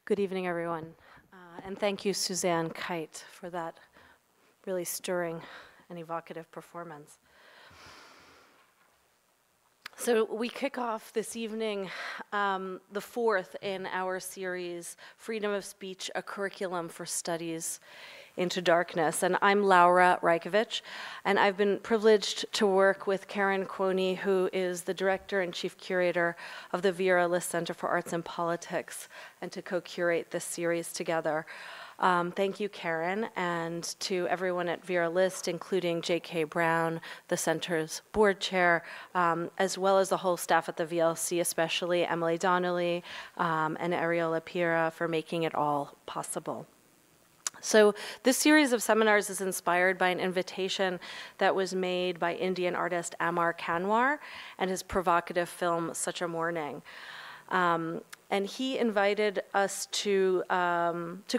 Good evening, everyone. And thank you, Suzanne Kite, for that really stirring and evocative performance. So we kick off this evening the fourth in our series, Freedom of Speech, a Curriculum for Studies into Darkness. And I'm Laura Rajkovic, and I've been privileged to work with Karen Kwoni, who is the director and chief curator of the Vera List Center for Arts and Politics, and to co-curate this series together. Thank you, Karen, and to everyone at Vera List, including J.K. Brown, the center's board chair, as well as the whole staff at the VLC, especially Emily Donnelly and Ariel Lapira, for making it all possible. So this series of seminars is inspired by an invitation that was made by Indian artist Amar Kanwar and his provocative film, Such a Morning. And he invited us to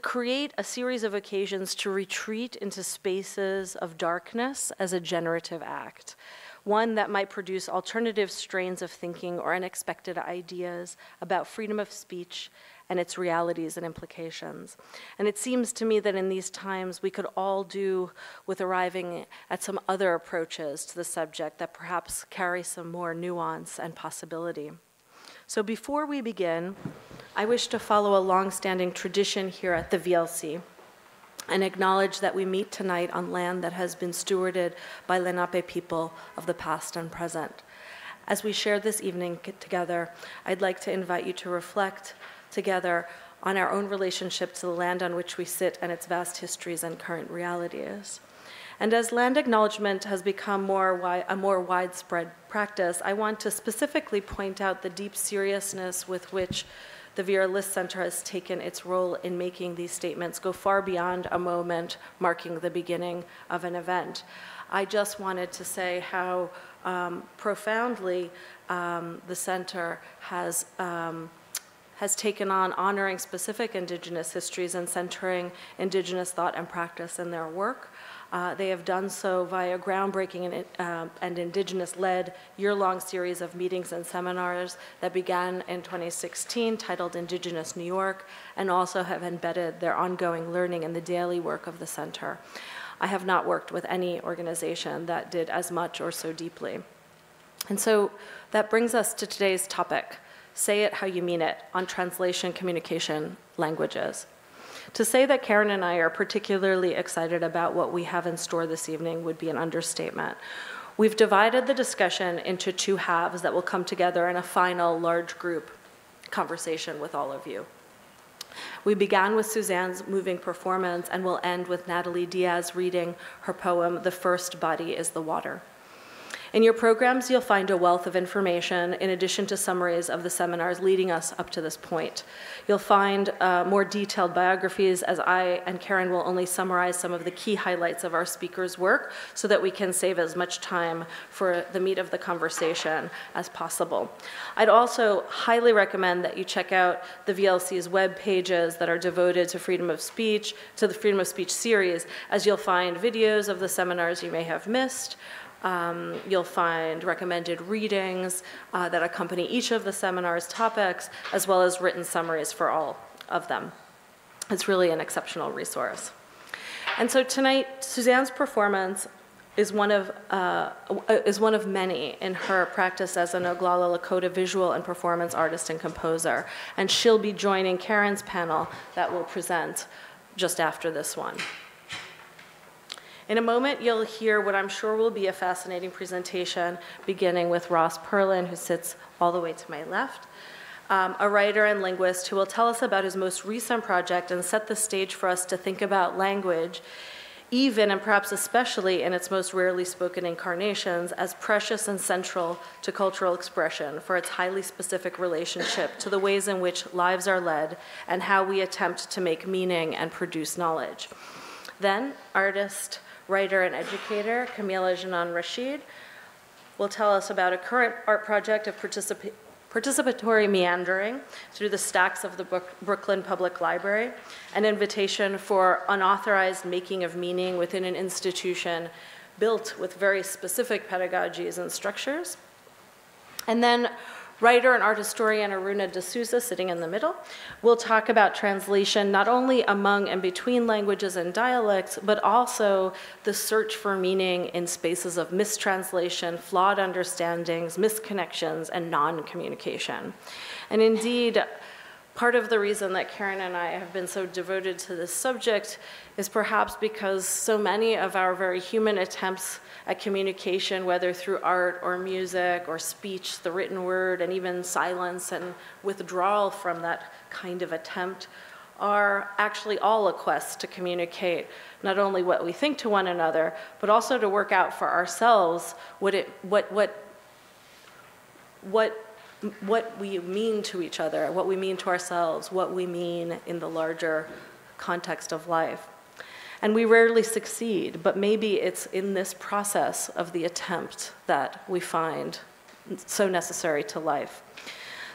create a series of occasions to retreat into spaces of darkness as a generative act, one that might produce alternative strains of thinking or unexpected ideas about freedom of speech and its realities and implications. And it seems to me that in these times we could all do with arriving at some other approaches to the subject that perhaps carry some more nuance and possibility. So before we begin, I wish to follow a long-standing tradition here at the VLC and acknowledge that we meet tonight on land that has been stewarded by Lenape people of the past and present. As we share this evening together, I'd like to invite you to reflect together on our own relationship to the land on which we sit and its vast histories and current realities. And as land acknowledgement has become a more widespread practice, I want to specifically point out the deep seriousness with which the Vera List Center has taken its role in making these statements go far beyond a moment marking the beginning of an event. I just wanted to say how profoundly the center has taken on honoring specific Indigenous histories and centering Indigenous thought and practice in their work. They have done so via groundbreaking and Indigenous-led year-long series of meetings and seminars that began in 2016, titled Indigenous New York, and also have embedded their ongoing learning in the daily work of the center. I have not worked with any organization that did as much or so deeply. And so that brings us to today's topic, Say It How You Mean It, on translation, communication, languages. To say that Karen and I are particularly excited about what we have in store this evening would be an understatement. We've divided the discussion into two halves that will come together in a final large group conversation with all of you. We began with Suzanne's moving performance and will end with Natalie Diaz reading her poem, The First Body is the Water. In your programs, you'll find a wealth of information in addition to summaries of the seminars leading us up to this point. You'll find more detailed biographies, as I and Karen will only summarize some of the key highlights of our speakers' work so that we can save as much time for the meat of the conversation as possible. I'd also highly recommend that you check out the VLC's web pages that are devoted to freedom of speech, to the Freedom of Speech series, as you'll find videos of the seminars you may have missed. You'll find recommended readings that accompany each of the seminar's topics, as well as written summaries for all of them. It's really an exceptional resource. And so tonight, Suzanne's performance is one of many in her practice as an Oglala Lakota visual and performance artist and composer. And she'll be joining Karen's panel that will present just after this one. In a moment, you'll hear what I'm sure will be a fascinating presentation, beginning with Ross Perlin, who sits all the way to my left, a writer and linguist who will tell us about his most recent project and set the stage for us to think about language, even and perhaps especially in its most rarely spoken incarnations, as precious and central to cultural expression for its highly specific relationship to the ways in which lives are led and how we attempt to make meaning and produce knowledge. Then, artist, writer, and educator Camila Janan Rashid will tell us about a current art project of participatory meandering through the stacks of the Brooklyn Public Library, an invitation for unauthorized making of meaning within an institution built with very specific pedagogies and structures. And then Writer and art historian Aruna D'Souza, sitting in the middle, will talk about translation not only among and between languages and dialects, but also the search for meaning in spaces of mistranslation, flawed understandings, misconnections, and non-communication. And indeed, part of the reason that Karen and I have been so devoted to this subject is perhaps because so many of our very human attempts at communication, whether through art or music or speech, the written word, and even silence and withdrawal from that kind of attempt, are actually all a quest to communicate not only what we think to one another, but also to work out for ourselves what we mean to each other, what we mean to ourselves, what we mean in the larger context of life. And we rarely succeed, but maybe it's in this process of the attempt that we find so necessary to life.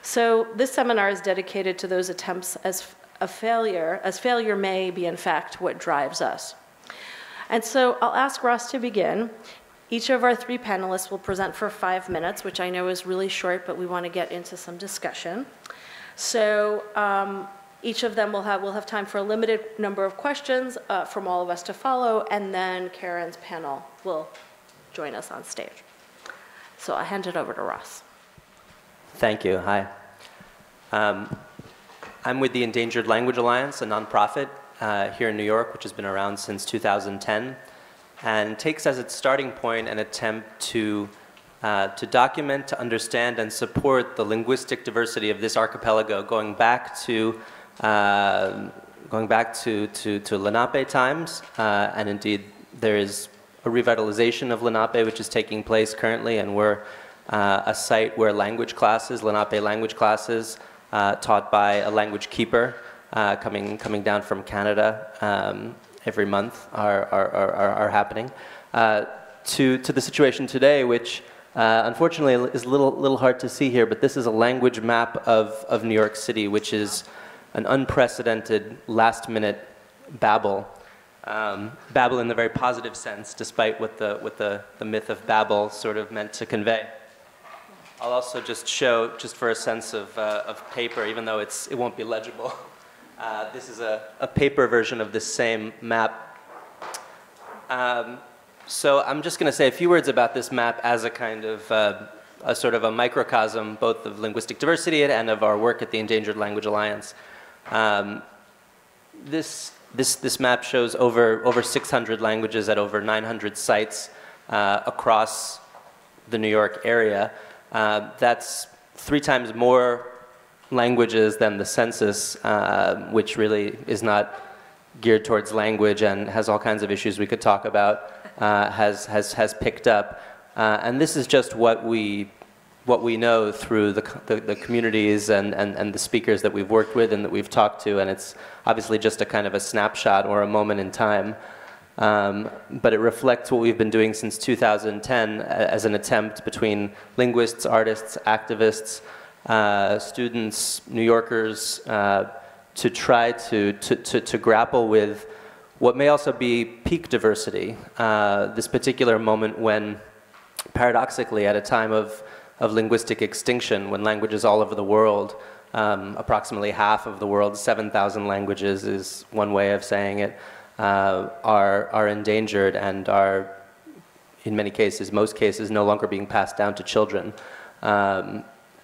So this seminar is dedicated to those attempts as failure may be in fact what drives us. And so I'll ask Ross to begin. Each of our three panelists will present for 5 minutes, which I know is really short, but we want to get into some discussion. So each of them will have time for a limited number of questions from all of us to follow, and then Karen's panel will join us on stage. So I'll hand it over to Ross. Thank you. Hi. I'm with the Endangered Language Alliance, a nonprofit here in New York, which has been around since 2010, and takes as its starting point an attempt to document, to understand, and support the linguistic diversity of this archipelago, going back to Lenape times, and indeed there is a revitalization of Lenape which is taking place currently, and we're a site where language classes, Lenape language classes, taught by a language keeper coming down from Canada every month are happening, to the situation today, which unfortunately is a little hard to see here, but this is a language map of New York City, which is an unprecedented last-minute Babel. Babel in the very positive sense, despite what the myth of Babel sort of meant to convey. I'll also just show, just for a sense of paper, even though it won't be legible. This is a paper version of this same map. So I'm just going to say a few words about this map as a kind of a sort of a microcosm, both of linguistic diversity and of our work at the Endangered Language Alliance. This map shows over 600 languages at over 900 sites across the New York area. That's 3 times more languages than the census, which really is not geared towards language and has all kinds of issues we could talk about, has picked up. And this is just what we know through the communities and the speakers that we've worked with and that we've talked to, and it's obviously just a kind of a snapshot or a moment in time. But it reflects what we've been doing since 2010 as an attempt between linguists, artists, activists, students, New Yorkers, to try to grapple with what may also be peak diversity. This particular moment when, paradoxically, at a time of linguistic extinction, when languages all over the world, approximately half of the world's 7,000 languages is one way of saying it, are endangered and are, in many cases, most cases, no longer being passed down to children.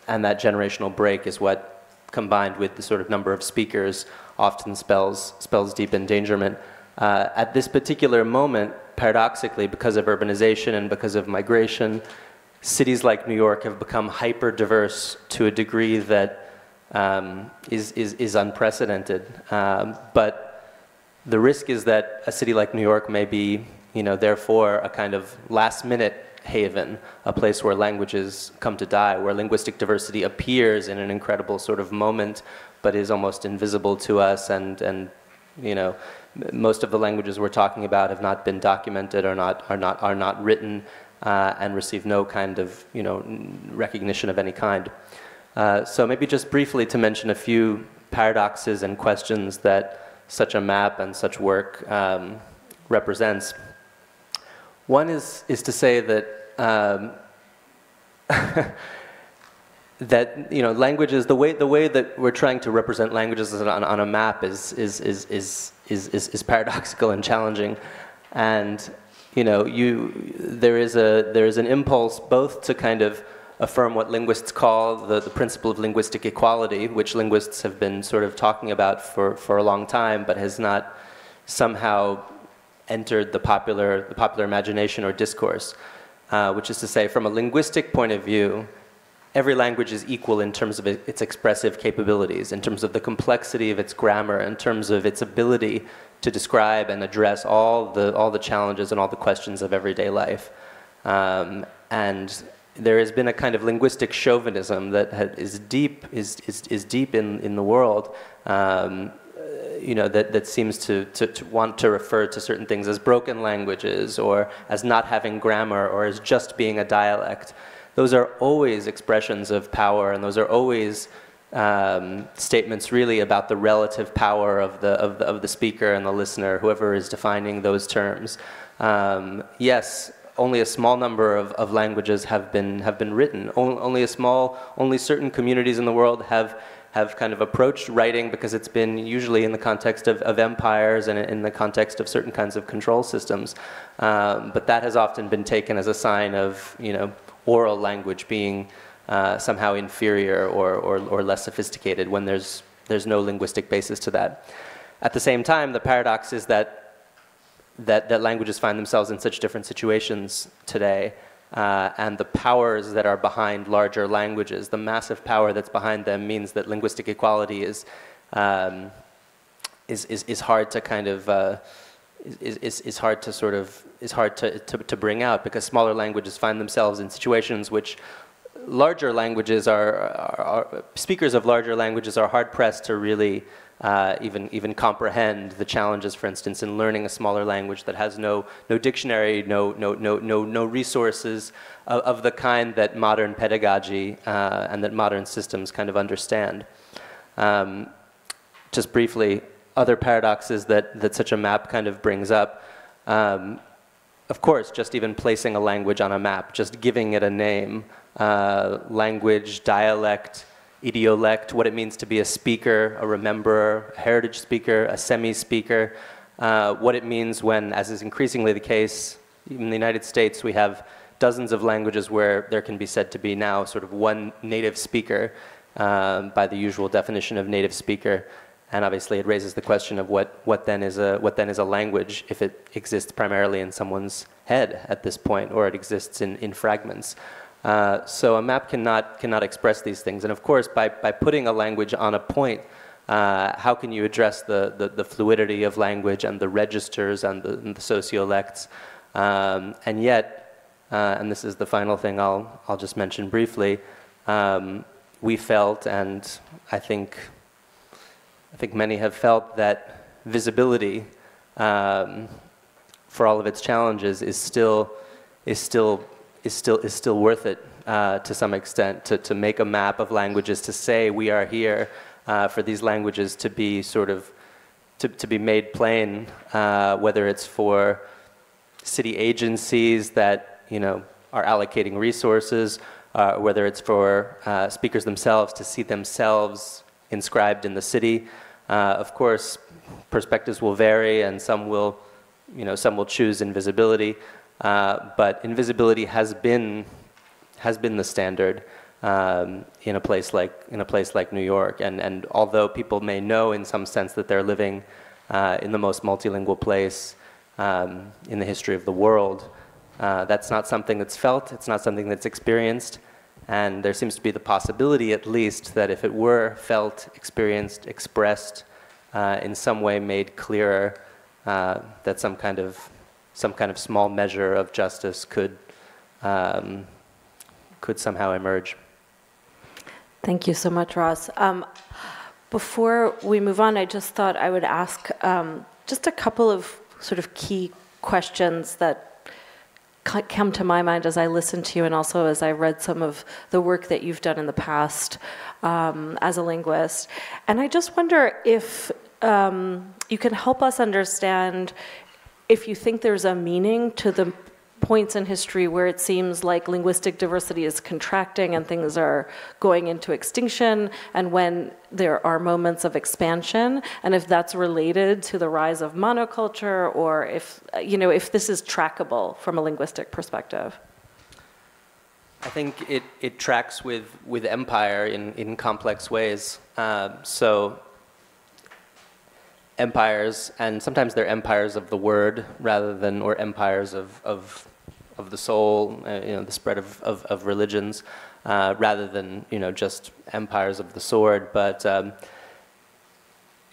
And that generational break is what, combined with the sort of number of speakers, often spells deep endangerment. At this particular moment, paradoxically, because of urbanization and because of migration, cities like New York have become hyper-diverse to a degree that is unprecedented. But the risk is that a city like New York may be, therefore, a kind of last-minute haven, a place where languages come to die, where linguistic diversity appears in an incredible sort of moment, but is almost invisible to us, and most of the languages we're talking about have not been documented, are not written, and receive no kind of recognition of any kind. So maybe just briefly to mention a few paradoxes and questions that such a map and such work represents. One is to say that that languages, the way that we're trying to represent languages on a map is paradoxical and challenging, and there is an impulse both to kind of affirm what linguists call the principle of linguistic equality, which linguists have been sort of talking about for a long time, but has not somehow entered the popular imagination or discourse, which is to say, from a linguistic point of view, every language is equal in terms of its expressive capabilities, in terms of the complexity of its grammar, in terms of its ability to describe and address all the challenges and all the questions of everyday life. And there has been a kind of linguistic chauvinism that is deep in the world, that seems to want to refer to certain things as broken languages, or as not having grammar, or as just being a dialect. Those are always expressions of power, and those are always statements really about the relative power of the speaker and the listener, whoever is defining those terms. Yes, only a small number of languages have been written. Only certain communities in the world have kind of approached writing, because it's been usually in the context of empires and in the context of certain kinds of control systems. But that has often been taken as a sign of oral language being somehow inferior or less sophisticated, when there's no linguistic basis to that. At the same time, the paradox is that languages find themselves in such different situations today, and the powers that are behind larger languages, the massive power that's behind them, means that linguistic equality is hard to kind of is hard to bring out, because smaller languages find themselves in situations which larger languages speakers of larger languages are hard pressed to really even comprehend the challenges, for instance, in learning a smaller language that has no dictionary, no resources of the kind that modern pedagogy and that modern systems kind of understand. Just briefly, other paradoxes that such a map kind of brings up. Of course, just even placing a language on a map, just giving it a name, language, dialect, idiolect, what it means to be a speaker, a rememberer, a heritage speaker, a semi-speaker, what it means when, as is increasingly the case, even in the United States, we have dozens of languages where there can be said to be now sort of one native speaker by the usual definition of native speaker. And obviously it raises the question of what then is a language if it exists primarily in someone's head at this point, or it exists in fragments. So a map cannot express these things. And of course, by putting a language on a point, how can you address the fluidity of language and the registers and the sociolects? And yet, and this is the final thing I'll just mention briefly, we felt, and I think many have felt, that visibility, for all of its challenges, is still worth it to some extent, to make a map of languages, to say we are here, for these languages to be sort of to be made plain, whether it's for city agencies that are allocating resources, whether it's for speakers themselves to see themselves inscribed in the city. Of course, perspectives will vary, and some will choose invisibility. But invisibility has been the standard in a place like New York, and although people may know in some sense that they're living in the most multilingual place in the history of the world, that's not something that's felt. It's not something that's experienced, and there seems to be the possibility, at least, that if it were felt, experienced, expressed, in some way made clearer, that some kind of small measure of justice could somehow emerge. Thank you so much, Ross. Before we move on, I just thought I would ask just a couple of sort of key questions that come to my mind as I listen to you, and also as I read some of the work that you've done in the past as a linguist. And I just wonder if you can help us understand if you think there's a meaning to the points in history where it seems like linguistic diversity is contracting and things are going into extinction, and when there are moments of expansion, and if that's related to the rise of monoculture, or if, if this is trackable from a linguistic perspective. I think it tracks with empire in complex ways. So empires, and sometimes they're empires of the word rather than, or empires of the soul, the spread of religions, rather than, just empires of the sword. But,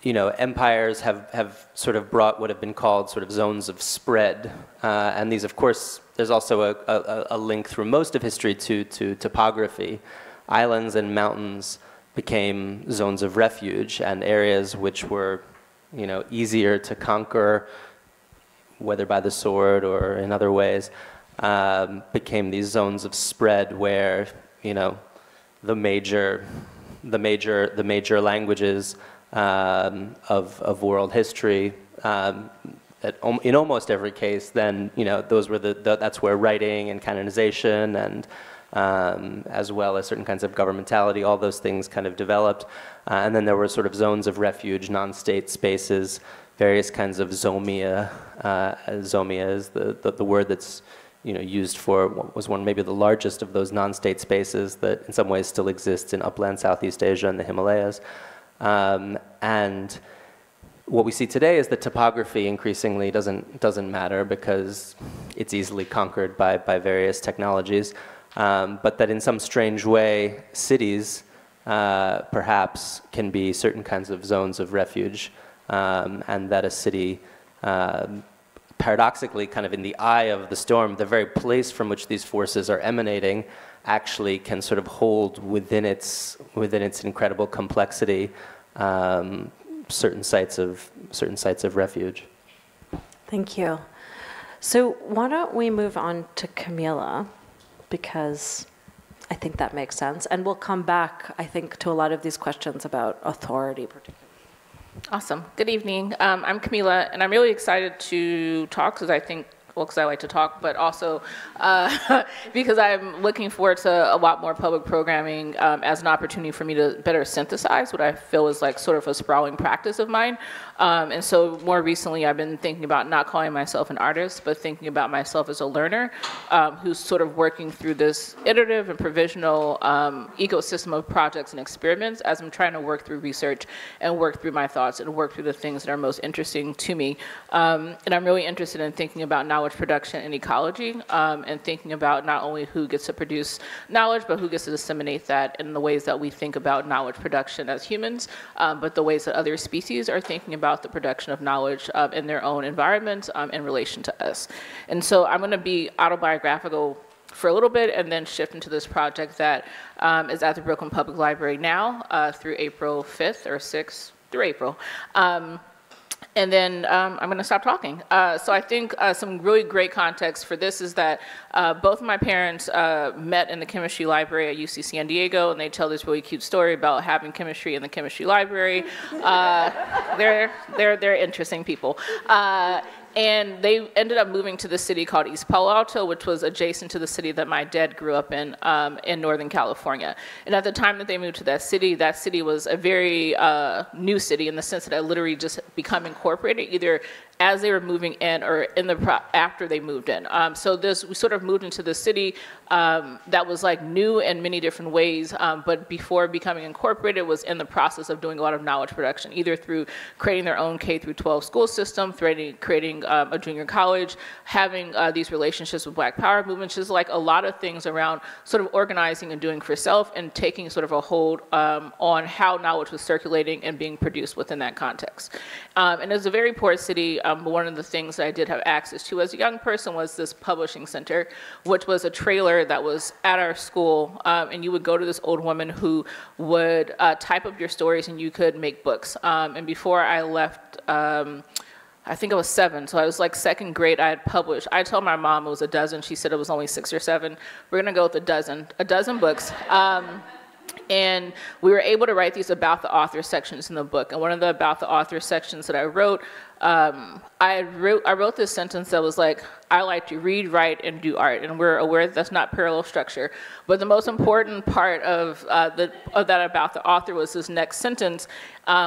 empires have sort of brought what have been called sort of zones of spread. And these, of course, there's also a link through most of history to topography. Islands and mountains became zones of refuge, and areas which were, easier to conquer, whether by the sword or in other ways, became these zones of spread where, the major languages of world history, in almost every case, then those were that's where writing and canonization and as well as certain kinds of governmentality, all those things kind of developed. And then there were sort of zones of refuge, non-state spaces, various kinds of zomia. Zomia is the word that's used for what was maybe the largest of those non-state spaces that in some ways still exists in upland Southeast Asia and the Himalayas. And what we see today is that topography increasingly doesn't matter because it's easily conquered by various technologies. But that in some strange way, cities perhaps can be certain kinds of zones of refuge, and that a city, paradoxically, kind of in the eye of the storm, the very place from which these forces are emanating, actually can sort of hold within its incredible complexity certain sites of refuge. Thank you. So why don't we move on to Camila, because I think that makes sense. And we'll come back, I think, to a lot of these questions about authority particularly. Awesome. Good evening. I'm Camila, and I'm really excited to talk because I like to talk, but also because I'm looking forward to a lot more public programming as an opportunity for me to better synthesize what I feel is like sort of a sprawling practice of mine. And so more recently, I've been thinking about not calling myself an artist, but thinking about myself as a learner who's sort of working through this iterative and provisional ecosystem of projects and experiments as I'm trying to work through research and work through my thoughts and work through the things that are most interesting to me. And I'm really interested in thinking about knowledge production and ecology, and thinking about not only who gets to produce knowledge, but who gets to disseminate that in the ways that we think about knowledge production as humans, but the ways that other species are thinking about the production of knowledge in their own environment in relation to us. And so I'm going to be autobiographical for a little bit and then shift into this project that is at the Brooklyn Public Library now through April 5th or 6th, through April. And then I'm going to stop talking. So I think some really great context for this is that both of my parents met in the chemistry library at UC San Diego, and they tell this really cute story about having chemistry in the chemistry library. They're interesting people. And they ended up moving to the city called East Palo Alto, which was adjacent to the city that my dad grew up in Northern California. And at the time that they moved to that city was a very new city in the sense that it literally just become incorporated either as they were moving in or after they moved in. So we sort of moved into the city that was like new in many different ways, but before becoming incorporated was in the process of doing a lot of knowledge production, either through creating their own K-12 school system, creating a junior college, having these relationships with Black Power movements, just like a lot of things around sort of organizing and doing for self and taking sort of a hold on how knowledge was circulating and being produced within that context. And it's a very poor city. One of the things that I did have access to as a young person was this publishing center, which was a trailer that was at our school, and you would go to this old woman who would type up your stories and you could make books. And before I left, I think I was 7, so I was like second grade, I had published. I told my mom it was a dozen, she said it was only 6 or 7. We're gonna go with a dozen books. And we were able to write these about the author sections in the book. And one of the about the author sections that I wrote I wrote this sentence that was like, I like to read, write, and do art, and we're aware that that's not parallel structure. But the most important part of that about the author was this next sentence,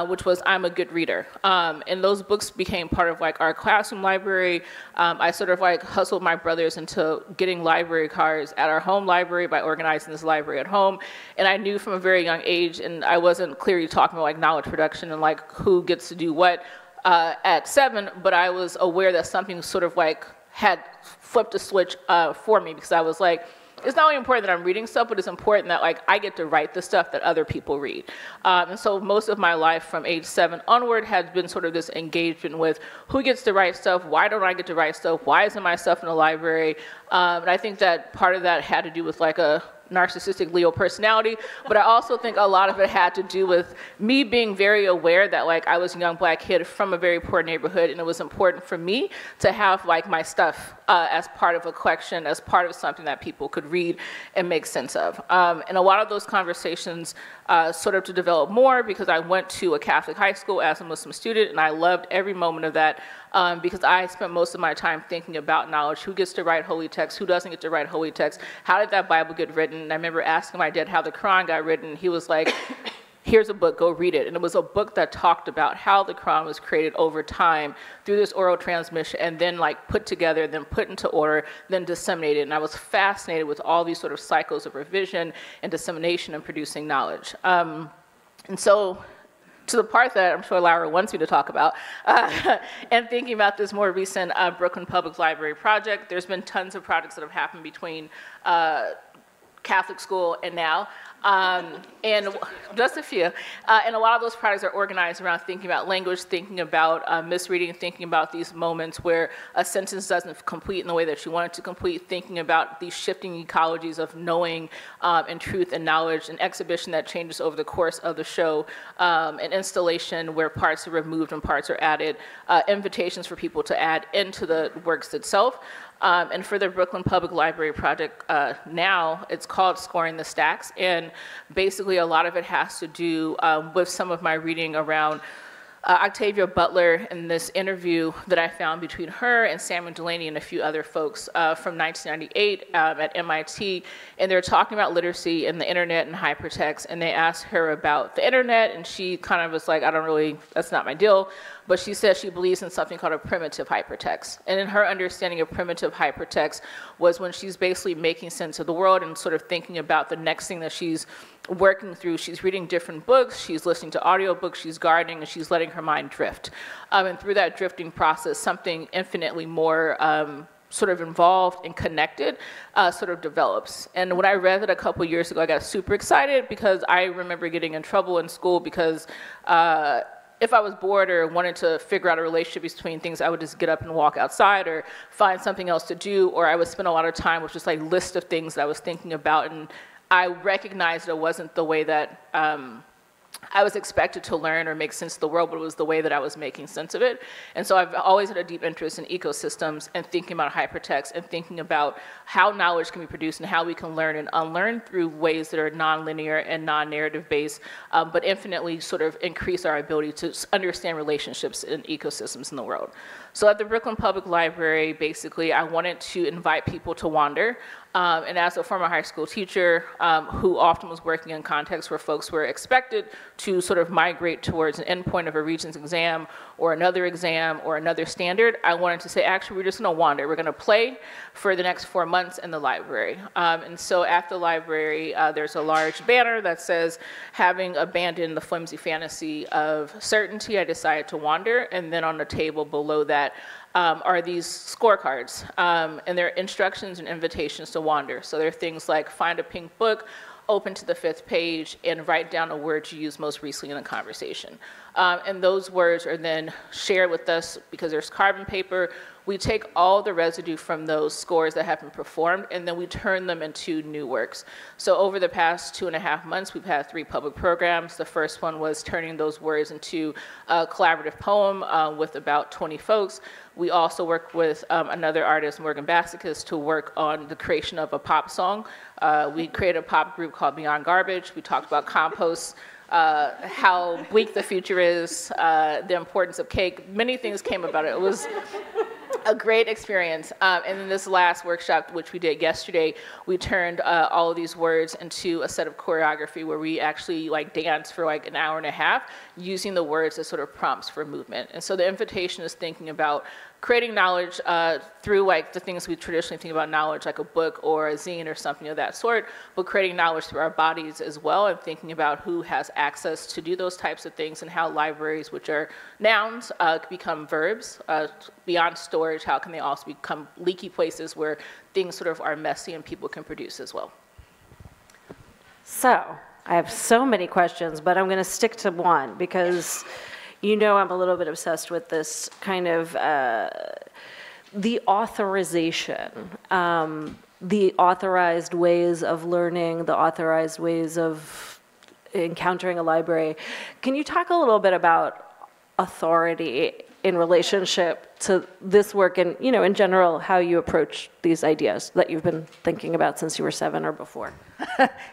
which was, I'm a good reader. And those books became part of like our classroom library. I sort of like hustled my brothers into getting library cards at our home library by organizing this library at home. And I knew from a very young age, and I wasn't clearly talking about like knowledge production and like who gets to do what at 7, but I was aware that something sort of like had flipped a switch for me, because I was like, it's not only important that I'm reading stuff, but it's important that like I get to write the stuff that other people read. And so most of my life from age 7 onward has been sort of this engagement with who gets to write stuff, why don't I get to write stuff, why isn't my stuff in the library? And I think that part of that had to do with like a narcissistic Leo personality, but I also think a lot of it had to do with me being very aware that like I was a young black kid from a very poor neighborhood, and it was important for me to have like my stuff as part of a collection, as part of something that people could read and make sense of. And a lot of those conversations sort of to develop more, because I went to a Catholic high school as a Muslim student, and I loved every moment of that. Because I spent most of my time thinking about knowledge, who gets to write holy text, who doesn't get to write holy text, how did that Bible get written? And I remember asking my dad how the Quran got written. He was like, here's a book, go read it. And it was a book that talked about how the Quran was created over time through this oral transmission, and then like put together, then put into order, then disseminated. And I was fascinated with all these sort of cycles of revision and dissemination and producing knowledge. And so, to the part that I'm sure Laura wants me to talk about, and thinking about this more recent Brooklyn Public Library project, there's been tons of projects that have happened between Catholic school and now, and just a few. And a lot of those projects are organized around thinking about language, thinking about misreading, thinking about these moments where a sentence doesn't complete in the way that you want it to complete, thinking about these shifting ecologies of knowing and truth and knowledge, an exhibition that changes over the course of the show, an installation where parts are removed and parts are added, invitations for people to add into the works itself. And for the Brooklyn Public Library project now, it's called Scoring the Stacks, and basically a lot of it has to do with some of my reading around Octavia Butler and this interview that I found between her and Samuel Delaney and a few other folks from 1998 at MIT, and they're talking about literacy and the internet and hypertext, and they asked her about the internet, and she kind of was like, I don't really, that's not my deal. But she says she believes in something called a primitive hypertext. And in her understanding of primitive hypertext was when she's basically making sense of the world and sort of thinking about the next thing that she's working through. She's reading different books, she's listening to audiobooks, she's gardening, and she's letting her mind drift. And through that drifting process, something infinitely more sort of involved and connected sort of develops. And when I read it a couple years ago, I got super excited, because I remember getting in trouble in school because if I was bored or wanted to figure out a relationship between things, I would just get up and walk outside or find something else to do, or I would spend a lot of time with just like list of things that I was thinking about, and I recognized it wasn't the way that I was expected to learn or make sense of the world, but it was the way that I was making sense of it. And so I've always had a deep interest in ecosystems and thinking about hypertext and thinking about how knowledge can be produced and how we can learn and unlearn through ways that are nonlinear and non-narrative based, but infinitely sort of increase our ability to understand relationships in ecosystems in the world. So at the Brooklyn Public Library, basically, I wanted to invite people to wander. And as a former high school teacher who often was working in contexts where folks were expected to sort of migrate towards an endpoint of a Regents exam or another standard, I wanted to say, actually, we're just going to wander. We're going to play for the next 4 months in the library. And so at the library, there's a large banner that says, having abandoned the flimsy fantasy of certainty, I decided to wander. And then on the table below that, are these scorecards, and they're instructions and invitations to wander. So there are things like find a pink book, open to the 5th page, and write down a word you used most recently in a conversation. And those words are then shared with us because there's carbon paper. We take all the residue from those scores that have been performed, and then we turn them into new works. So over the past 2.5 months, we've had 3 public programs. The first one was turning those words into a collaborative poem with about 20 folks. We also worked with another artist, Morgan Bassicus, to work on the creation of a pop song. We created a pop group called Beyond Garbage. We talked about compost, how bleak the future is, the importance of cake. Many things came about it. It was a great experience. And in this last workshop, which we did yesterday, we turned all of these words into a set of choreography where we actually like danced for like an hour and a half using the words as sort of prompts for movement. And so the invitation is thinking about creating knowledge through like the things we traditionally think about knowledge, like a book or a zine or something of that sort, but creating knowledge through our bodies as well, and thinking about who has access to do those types of things, and how libraries, which are nouns, become verbs. Beyond storage, how can they also become leaky places where things sort of are messy and people can produce as well? So, I have so many questions, but I'm going to stick to one because you know I'm a little bit obsessed with this kind of the authorization, the authorized ways of learning, the authorized ways of encountering a library. Can you talk a little bit about authority in relationship to this work and, you know, in general, how you approach these ideas that you've been thinking about since you were 7 or before?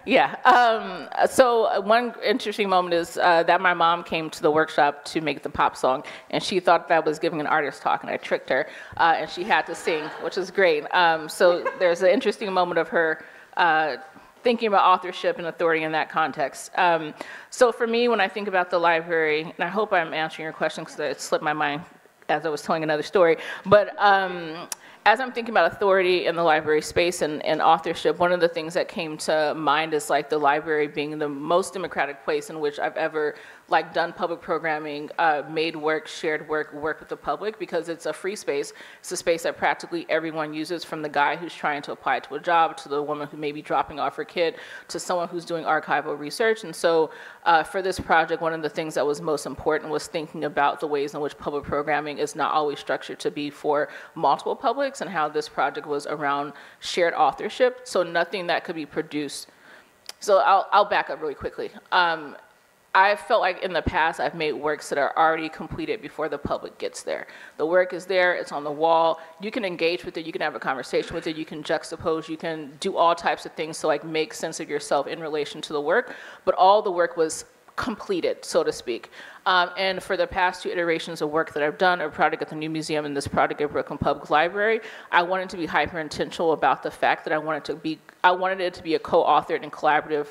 Yeah. So one interesting moment is that my mom came to the workshop to make the pop song, and she thought that was giving an artist talk, and I tricked her, and she had to sing, which is great. So there's an interesting moment of her thinking about authorship and authority in that context. So for me, when I think about the library, and I hope I'm answering your question because it slipped my mind as I was telling another story, but as I'm thinking about authority in the library space and authorship, one of the things that came to mind is like the library being the most democratic place in which I've ever like done public programming, made work, shared work, worked with the public, because it's a free space. It's a space that practically everyone uses, from the guy who's trying to apply to a job, to the woman who may be dropping off her kid, to someone who's doing archival research. And so for this project, one of the things that was most important was thinking about the ways in which public programming is not always structured to be for multiple publics, and how this project was around shared authorship, so nothing that could be produced. So I'll back up really quickly. I felt like in the past I've made works that are already completed before the public gets there. The work is there, it's on the wall, you can engage with it, you can have a conversation with it, you can juxtapose, you can do all types of things to like make sense of yourself in relation to the work, but all the work was completed, so to speak. And for the past 2 iterations of work that I've done, a project at the New Museum and this project at Brooklyn Public Library, I wanted to be hyper intentional about the fact that I wanted it to be a co-authored and collaborative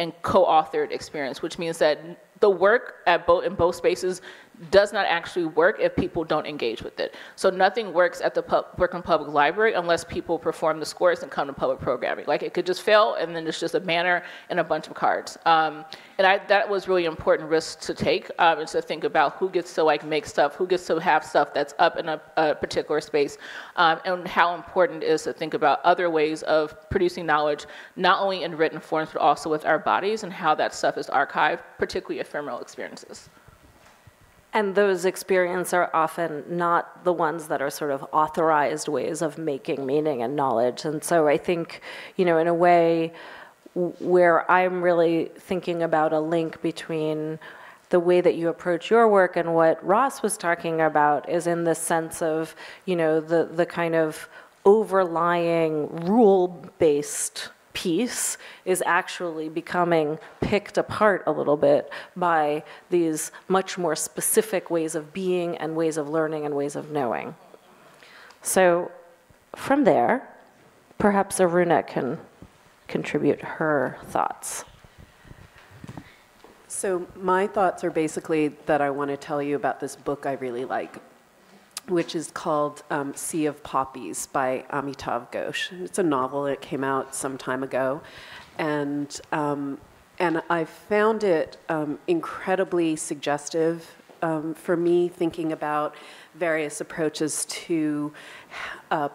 and co-authored experience, which means that the work in both spaces does not actually work if people don't engage with it. So nothing works at the Brooklyn Public Library unless people perform the scores and come to public programming. Like, it could just fail, and then it's just a banner and a bunch of cards. And that was really important risk to take, is to think about who gets to like make stuff, who gets to have stuff that's up in a particular space, and how important it is to think about other ways of producing knowledge, not only in written forms, but also with our bodies, and how that stuff is archived, particularly ephemeral experiences. And those experiences are often not the ones that are sort of authorized ways of making meaning and knowledge. And so I think, you know, in a way where I'm really thinking about a link between the way that you approach your work and what Ross was talking about is in the sense of, you know, the kind of overlying rule-based piece is actually becoming picked apart a little bit by these much more specific ways of being and ways of learning and ways of knowing. So from there, perhaps Aruna can contribute her thoughts. So my thoughts are basically that I want to tell you about this book I really like, which is called Sea of Poppies by Amitav Ghosh. It's a novel. It came out some time ago. And I found it incredibly suggestive for me, thinking about various approaches to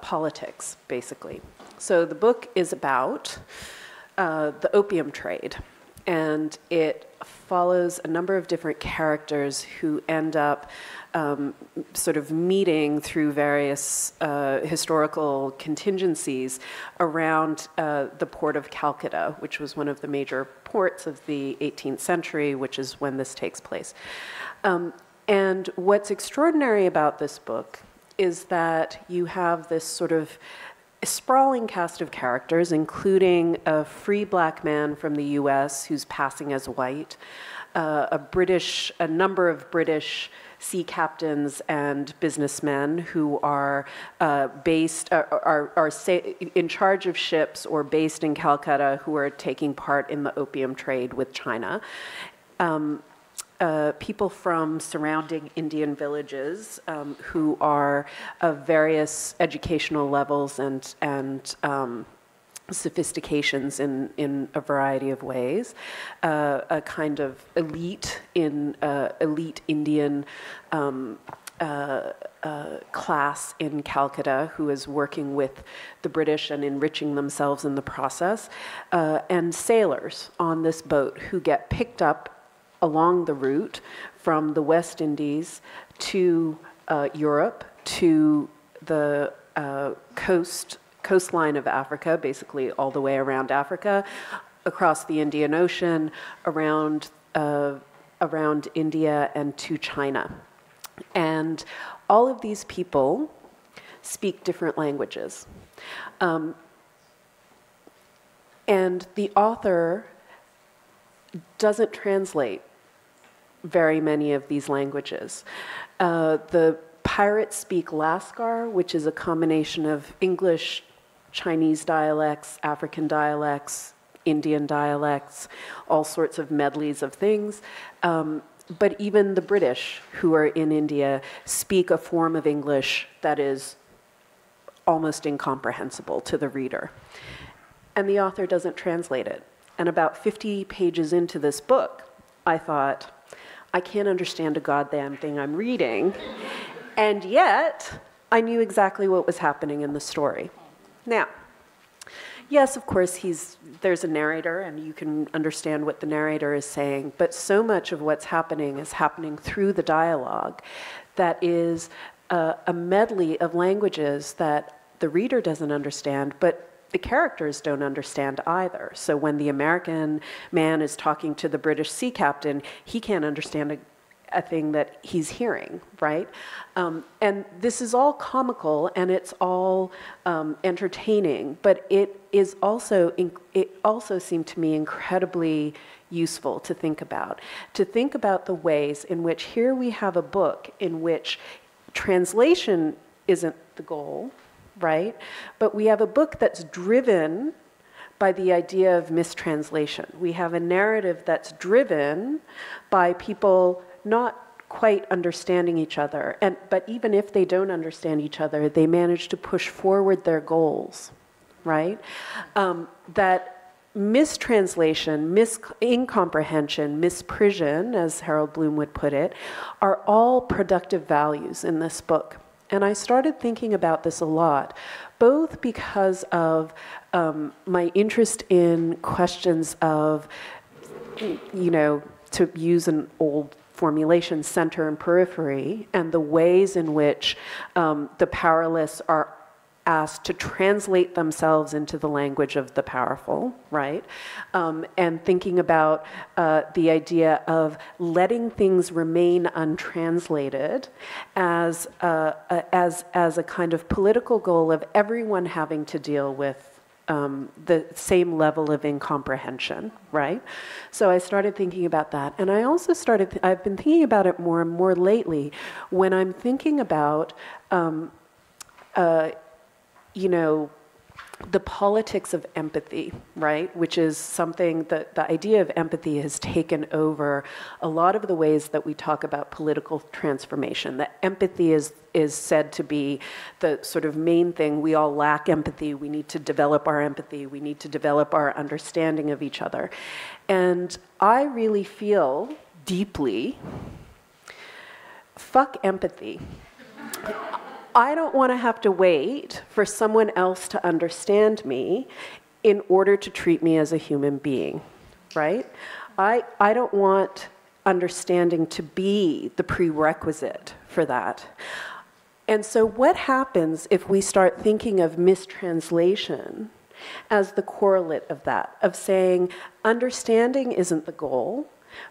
politics, basically. So the book is about the opium trade. And it follows a number of different characters who end up sort of meeting through various historical contingencies around the port of Calcutta, which was one of the major ports of the 18th century, which is when this takes place. And what's extraordinary about this book is that you have this sort of sprawling cast of characters, including a free black man from the US who's passing as white, a number of British sea captains and businessmen who are in charge of ships or based in Calcutta, who are taking part in the opium trade with China. People from surrounding Indian villages who are of various educational levels and sophistications in a variety of ways, a kind of elite Indian class in Calcutta who is working with the British and enriching themselves in the process, and sailors on this boat who get picked up along the route from the West Indies to Europe, to the coastline of Africa, basically all the way around Africa, across the Indian Ocean, around India, and to China. And all of these people speak different languages. And the author doesn't translate very many of these languages. The pirates speak Lascar, which is a combination of English, Chinese dialects, African dialects, Indian dialects, all sorts of medleys of things. But even the British who are in India speak a form of English that is almost incomprehensible to the reader. And the author doesn't translate it. And about 50 pages into this book, I thought, I can't understand a goddamn thing I'm reading. And yet, I knew exactly what was happening in the story. Now, yes, of course, there's a narrator, and you can understand what the narrator is saying, but so much of what's happening is happening through the dialogue that is a medley of languages that the reader doesn't understand, but the characters don't understand either. So when the American man is talking to the British sea captain, he can't understand a thing that he's hearing, right? And this is all comical and it's all entertaining, but it also seemed to me incredibly useful to think about the ways in which here we have a book in which translation isn't the goal, right? But we have a book that's driven by the idea of mistranslation. We have a narrative that's driven by people not quite understanding each other, but even if they don't understand each other, they manage to push forward their goals, right? That mistranslation, incomprehension, misprision, as Harold Bloom would put it, are all productive values in this book. And I started thinking about this a lot, both because of my interest in questions of, to use an old formulation, center and periphery, and the ways in which the powerless are asked to translate themselves into the language of the powerful, right? And thinking about the idea of letting things remain untranslated as a kind of political goal of everyone having to deal with the same level of incomprehension, right? So I started thinking about that. And I also I've been thinking about it more and more lately when I'm thinking about the politics of empathy, right? Which is something that the idea of empathy has taken over a lot of the ways that we talk about political transformation. That empathy is said to be the sort of main thing. We all lack empathy. We need to develop our empathy. We need to develop our understanding of each other. And I really feel deeply, fuck empathy. I don't want to have to wait for someone else to understand me in order to treat me as a human being, right? I don't want understanding to be the prerequisite for that. And so what happens if we start thinking of mistranslation as the correlate of that, of saying understanding isn't the goal,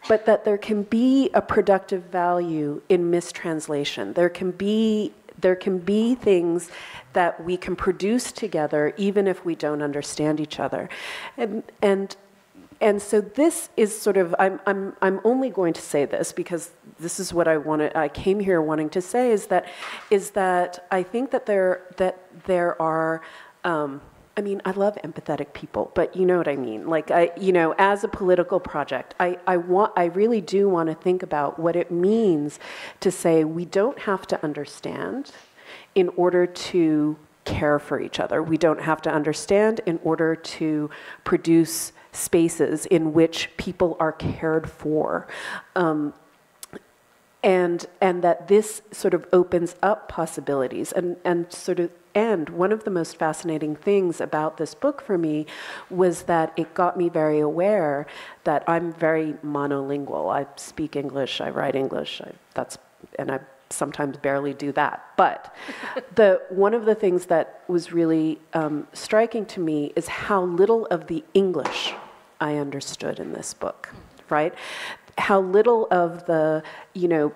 but that there can be a productive value in mistranslation. There can be There can be things that we can produce together even if we don't understand each other. And so this is sort of, I'm only going to say this because this is what I came here wanting to say, is that I think that there are, I mean, I love empathetic people, but you know what I mean. Like, as a political project, I really do want to think about what it means to say we don't have to understand in order to care for each other. We don't have to understand in order to produce spaces in which people are cared for. And that this sort of opens up possibilities and one of the most fascinating things about this book for me was that it got me very aware that I'm very monolingual. I speak English, I write English, and I sometimes barely do that. But one of the things that was really striking to me is how little of the English I understood in this book, right? How little of the,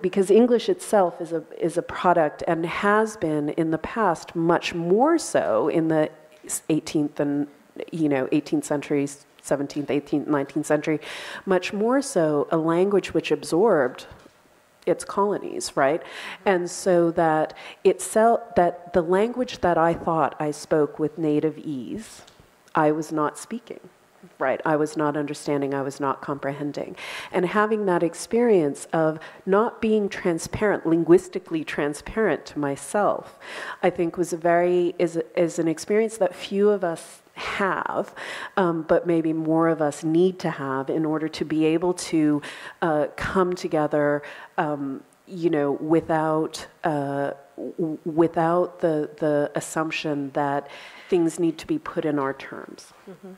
because English itself is a product and has been in the past much more so in the 18th and, 18th century, 17th, 18th, 19th century, much more so a language which absorbed its colonies, right? And so that that the language that I thought I spoke with native ease, I was not speaking. Right, I was not understanding, I was not comprehending. And having that experience of not being transparent, linguistically transparent to myself, I think was is an experience that few of us have, but maybe more of us need to have in order to be able to come together, without the assumption that things need to be put in our terms. Mm-hmm.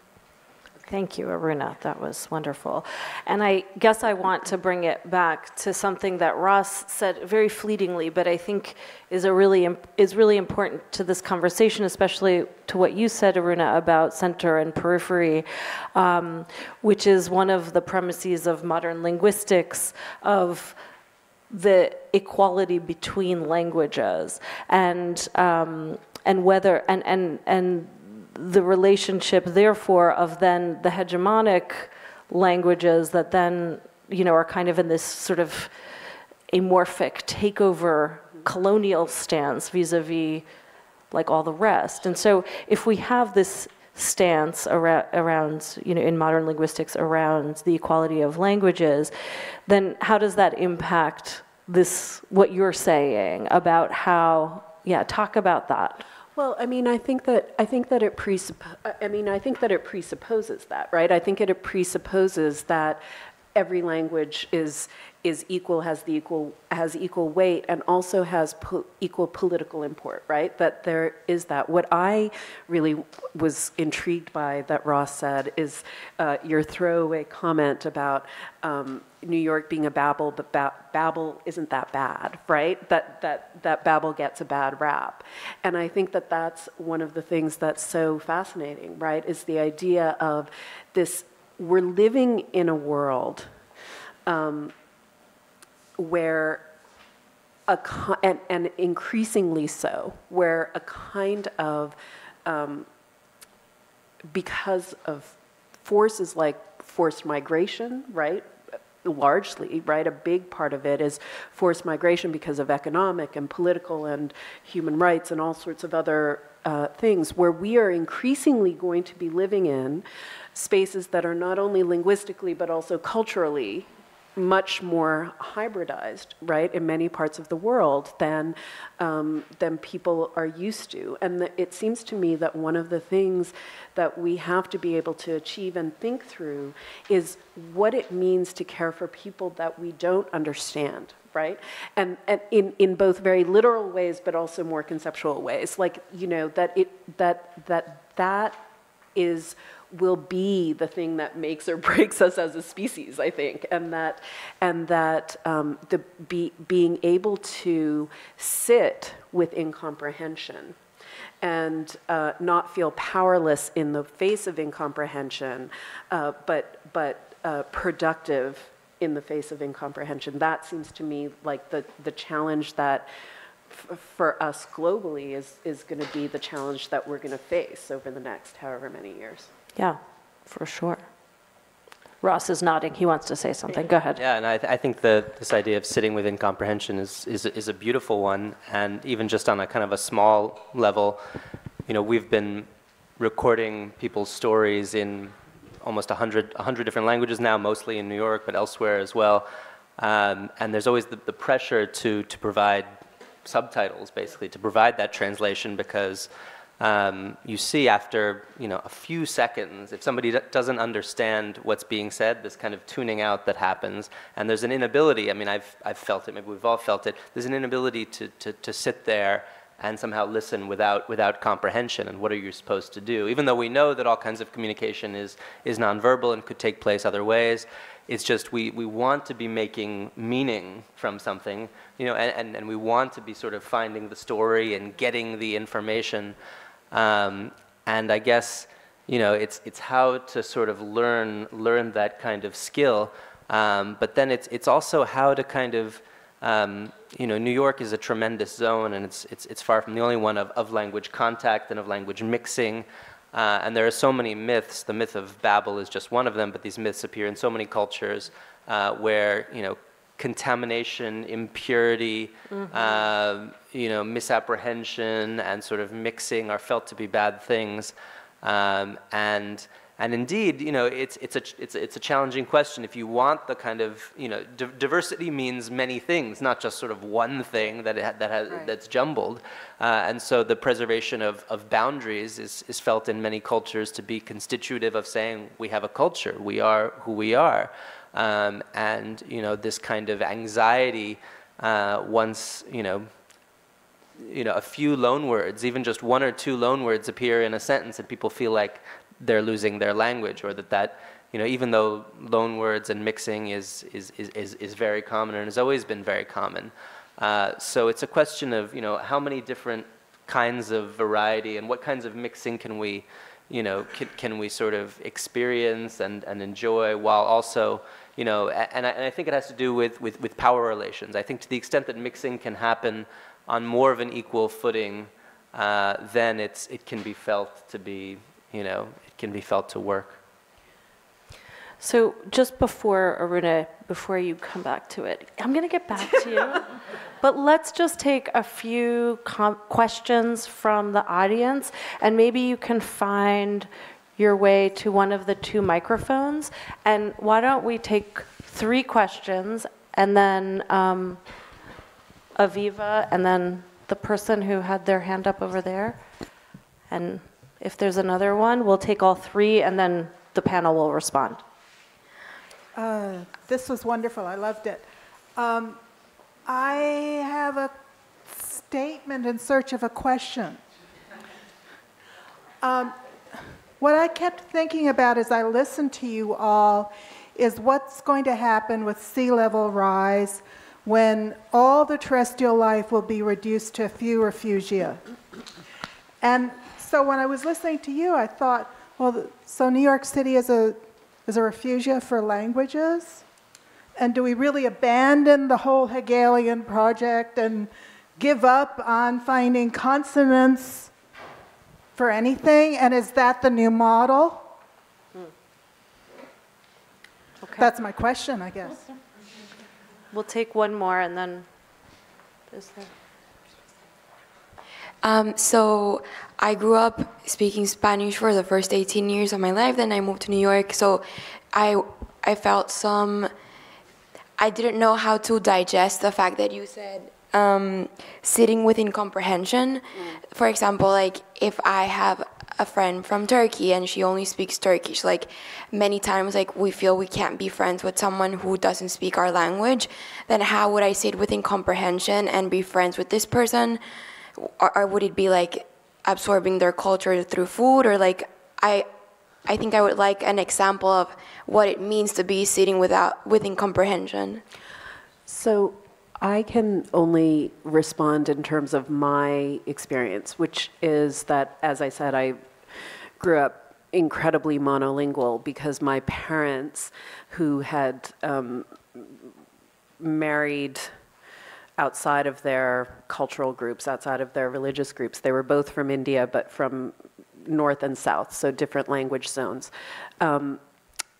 Thank you, Aruna. That was wonderful. And I guess I want to bring it back to something that Ross said very fleetingly, but I think is really important to this conversation, especially to what you said, Aruna, about center and periphery, which is one of the premises of modern linguistics, of the equality between languages and whether and the relationship, therefore, of then the hegemonic languages that then, are kind of in this sort of amorphic takeover colonial stance vis-a-vis like all the rest. And so if we have this stance around in modern linguistics around the equality of languages, then how does that impact what you're saying about how, talk about that. Well, I mean, I think that it presupposes that, right? I think it presupposes that every language is equal, has equal weight, and also has equal political import, right? That there is that. What I really was intrigued by that Ross said is your throwaway comment about New York being a Babel, but Babel isn't that bad, right? That Babel gets a bad rap. And I think that that's one of the things that's so fascinating, right? Is the idea of this, we're living in a world where and increasingly so, where a kind of, because of forces like forced migration, right? Largely, right? A big part of it is forced migration because of economic and political and human rights and all sorts of other things, where we are increasingly going to be living in spaces that are not only linguistically but also culturally much more hybridized, right, in many parts of the world than people are used to. And it seems to me that one of the things that we have to be able to achieve and think through is what it means to care for people that we don't understand, right? And in both very literal ways, but also more conceptual ways. Like, that will be the thing that makes or breaks us as a species, I think, and that being able to sit with incomprehension and not feel powerless in the face of incomprehension, but productive in the face of incomprehension. That seems to me like the challenge that for us globally is going to be the challenge that we're going to face over the next however many years. Yeah, for sure. Ross is nodding. He wants to say something. Go ahead. Yeah, and I think this idea of sitting within comprehension is a beautiful one, and even just on a kind of a small level, we've been recording people's stories in almost 100 different languages now, mostly in New York, but elsewhere as well. And there's always the pressure to provide subtitles, basically, to provide that translation, because you see after a few seconds, if somebody doesn't understand what's being said, this kind of tuning out that happens, and there's an inability. I mean, I've felt it. Maybe we've all felt it. There's an inability to sit there and somehow listen without comprehension. And what are you supposed to do? Even though we know that all kinds of communication is nonverbal and could take place other ways, it's just we want to be making meaning from something, and we want to be sort of finding the story and getting the information. And I guess it's how to sort of learn that kind of skill. But then it's also how to kind of New York is a tremendous zone, and it's far from the only one of language contact and of language mixing. And there are so many myths. The myth of Babel is just one of them, but these myths appear in so many cultures where contamination, impurity, misapprehension, and sort of mixing are felt to be bad things. And indeed, it's a challenging question. If you want the kind of diversity means many things, not just sort of one thing that's jumbled. And so the preservation of boundaries is felt in many cultures to be constitutive of saying we have a culture, we are who we are, and this kind of anxiety once a few loan words, even just one or two loan words appear in a sentence, and people feel like they're losing their language, or that even though loan words and mixing is very common and has always been very common. So it's a question of how many different kinds of variety and what kinds of mixing can we can we sort of experience and enjoy, while also and I think it has to do with power relations. I think to the extent that mixing can happen on more of an equal footing, then it can be felt to be it can be felt to work. So just before, Aruna, before you come back to it, I'm going to get back to you. But let's just take a few questions from the audience, and maybe you can find your way to one of the two microphones. And why don't we take 3 questions, and then Aviva, and then the person who had their hand up over there. And if there's another one, we'll take all 3, and then the panel will respond. This was wonderful. I loved it. I have a statement in search of a question. What I kept thinking about as I listened to you all is what's going to happen with sea level rise when all the terrestrial life will be reduced to a few refugia. And so when I was listening to you, I thought, well, so New York City is a refugia for languages? And do we really abandon the whole Hegelian project and give up on finding consonants for anything? And is that the new model? Okay. That's my question, I guess. We'll take one more, and then is there? So I grew up speaking Spanish for the first 18 years of my life, then I moved to New York. So I felt I didn't know how to digest the fact that you said sitting within comprehension. For example, like if I have a friend from Turkey and she only speaks Turkish, like many times like we feel we can't be friends with someone who doesn't speak our language, then how would I sit within comprehension and be friends with this person? Or would it be like absorbing their culture through food? Or like I think I would like an example of what it means to be sitting within comprehension. So I can only respond in terms of my experience, which is that, as I said, I grew up incredibly monolingual because my parents, who had married outside of their cultural groups, outside of their religious groups. They were both from India, but from north and south, so different language zones.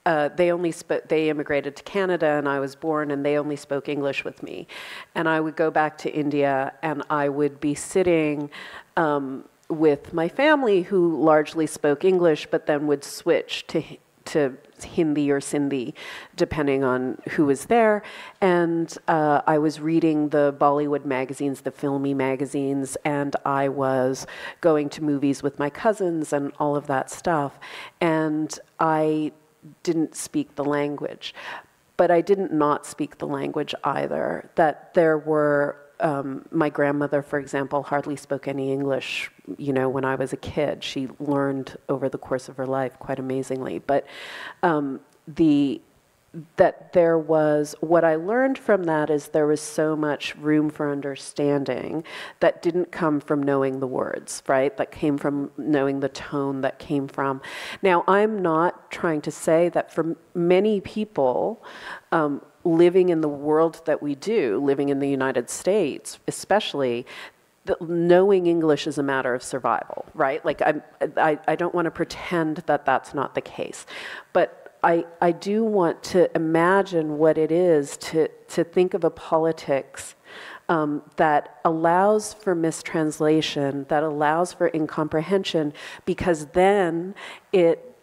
They immigrated to Canada, and I was born, and they only spoke English with me. And I would go back to India, and I would be sitting with my family, who largely spoke English, but then would switch to Hindi or Sindhi, depending on who was there. And I was reading the Bollywood magazines, the filmy magazines, and I was going to movies with my cousins and all of that stuff. And I didn't speak the language, but I didn't not speak the language either. That there were, my grandmother, for example, hardly spoke any English, when I was a kid. She learned over the course of her life quite amazingly. But what I learned from that is there was so much room for understanding that didn't come from knowing the words, right? That came from knowing the tone, that came from. Now, I'm not trying to say that for many people, living in the world that we do, living in the United States especially, knowing English is a matter of survival, right? Like, I don't want to pretend that that's not the case. But I do want to imagine what it is to think of a politics that allows for mistranslation, that allows for incomprehension, because then it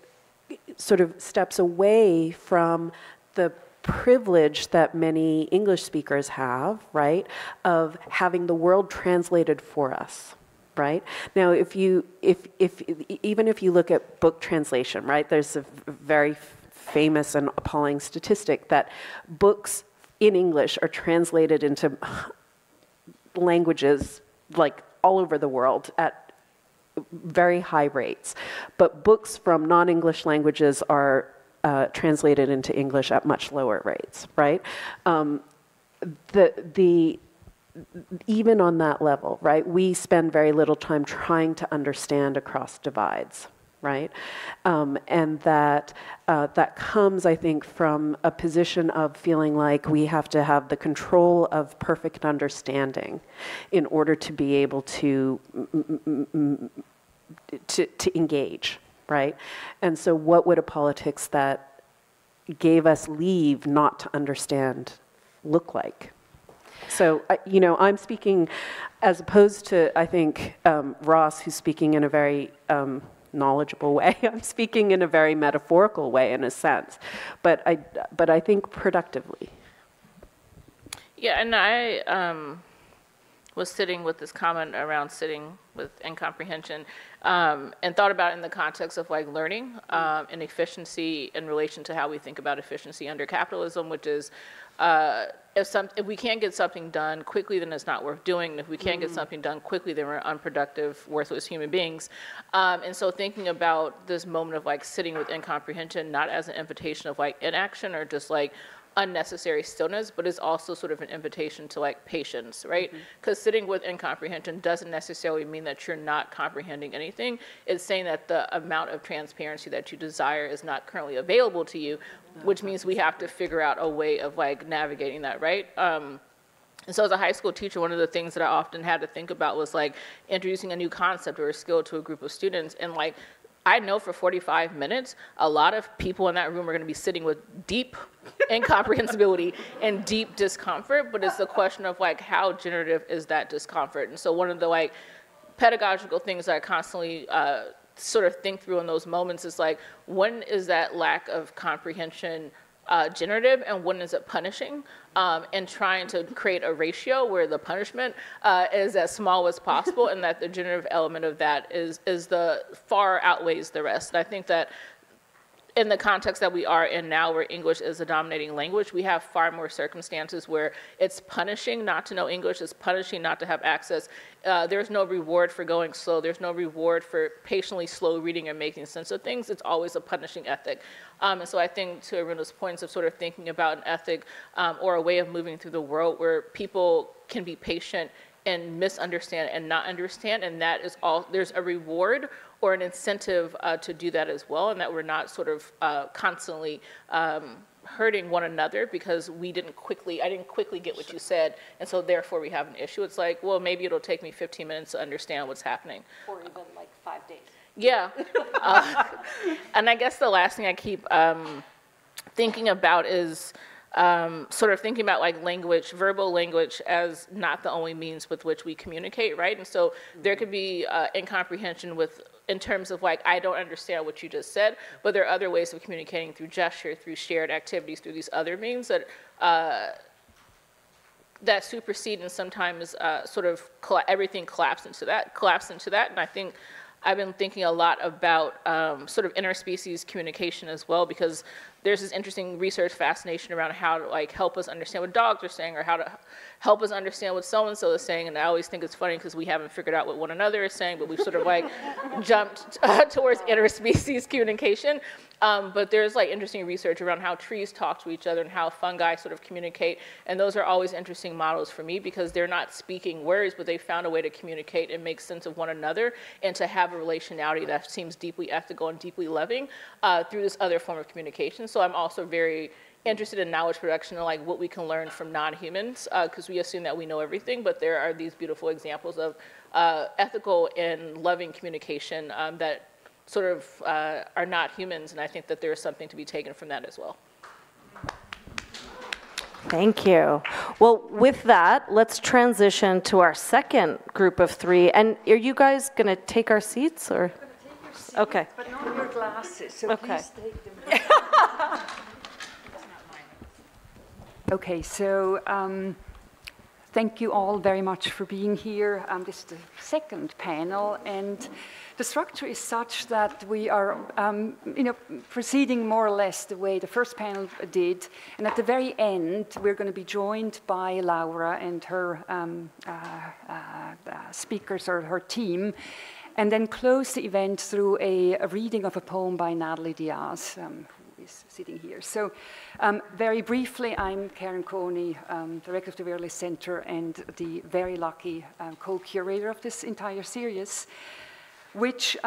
sort of steps away from the privilege that many English speakers have, right, of having the world translated for us. Right? Now, even if you look at book translation, right, there's a very famous and appalling statistic that books in English are translated into languages like all over the world at very high rates. But books from non-English languages are translated into English at much lower rates, right? Even on that level, right, we spend very little time trying to understand across divides, right? And that comes, I think, from a position of feeling like we have to have the control of perfect understanding in order to be able to engage, right? And so what would a politics that gave us leave not to understand look like? So, I'm speaking, as opposed to, I think, Ross, who's speaking in a very knowledgeable way. I'm speaking in a very metaphorical way, in a sense, but I think productively. Yeah, and I was sitting with this comment around sitting with incomprehension, and thought about it in the context of like learning and efficiency in relation to how we think about efficiency under capitalism, which is if we can't get something done quickly, then it's not worth doing. And if we can't get something done quickly, then we're unproductive, worthless human beings. And so thinking about this moment of like sitting with incomprehension, not as an invitation of like inaction or just like unnecessary stillness, but it's also sort of an invitation to like patience, right? Because sitting with incomprehension doesn't necessarily mean that you're not comprehending anything. It's saying that the amount of transparency that you desire is not currently available to you, which means we have to figure out a way of like navigating that, right? And so as a high school teacher, one of the things that I often had to think about was like introducing a new concept or a skill to a group of students, and like I know for 45 minutes, a lot of people in that room are going to be sitting with deep incomprehensibility and deep discomfort, but it's the question of like how generative is that discomfort? And so one of the like pedagogical things that I constantly sort of think through in those moments is like, when is that lack of comprehension generative and when is it punishing? And trying to create a ratio where the punishment is as small as possible and that the generative element of that is the far outweighs the rest. And I think that in the context that we are in now, where English is the dominating language, we have far more circumstances where it's punishing not to know English, it's punishing not to have access. There's no reward for going slow. There's no reward for patiently slow reading and making sense of things. It's always a punishing ethic. And so I think to Aruna's points of sort of thinking about an ethic or a way of moving through the world where people can be patient and misunderstand and not understand, and that is all, there's a reward or an incentive to do that as well, and that we're not sort of constantly hurting one another because I didn't quickly get what you said, and so therefore we have an issue. It's like, well, maybe it'll take me 15 minutes to understand what's happening. Or even like 5 days. Yeah. And I guess the last thing I keep thinking about is sort of thinking about like language, verbal language, as not the only means with which we communicate, right? And so there could be incomprehension in terms of like, I don't understand what you just said, but there are other ways of communicating through gesture, through shared activities, through these other means that that supersede and sometimes sort of everything collapse into that. And I think I've been thinking a lot about sort of interspecies communication as well, because there's this interesting research fascination around how to like help us understand what dogs are saying, or how to help us understand what so-and-so is saying. And I always think it's funny because we haven't figured out what one another is saying, but we've sort of like jumped towards interspecies communication. But there's like interesting research around how trees talk to each other and how fungi sort of communicate. And those are always interesting models for me because they're not speaking words, but they found a way to communicate and make sense of one another and to have a relationality that seems deeply ethical and deeply loving through this other form of communication. So I'm also very interested in knowledge production and like what we can learn from non-humans because we assume that we know everything, but there are these beautiful examples of ethical and loving communication that sort of are not humans, and I think that there is something to be taken from that as well. Thank you. Well, with that, let's transition to our second group of 3. And are you guys going to take our seats, or? We're going to take your seats, okay. But not your glasses, so Okay. please take them. Okay, so thank you all very much for being here. This is the second panel, and the structure is such that we are, proceeding more or less the way the first panel did. And at the very end, we're going to be joined by Laura and her speakers or her team, and then close the event through a reading of a poem by Natalie Diaz, who is sitting here. So very briefly, I'm Karen Coney, Director of the Verily Center and the very lucky co-curator of this entire series, which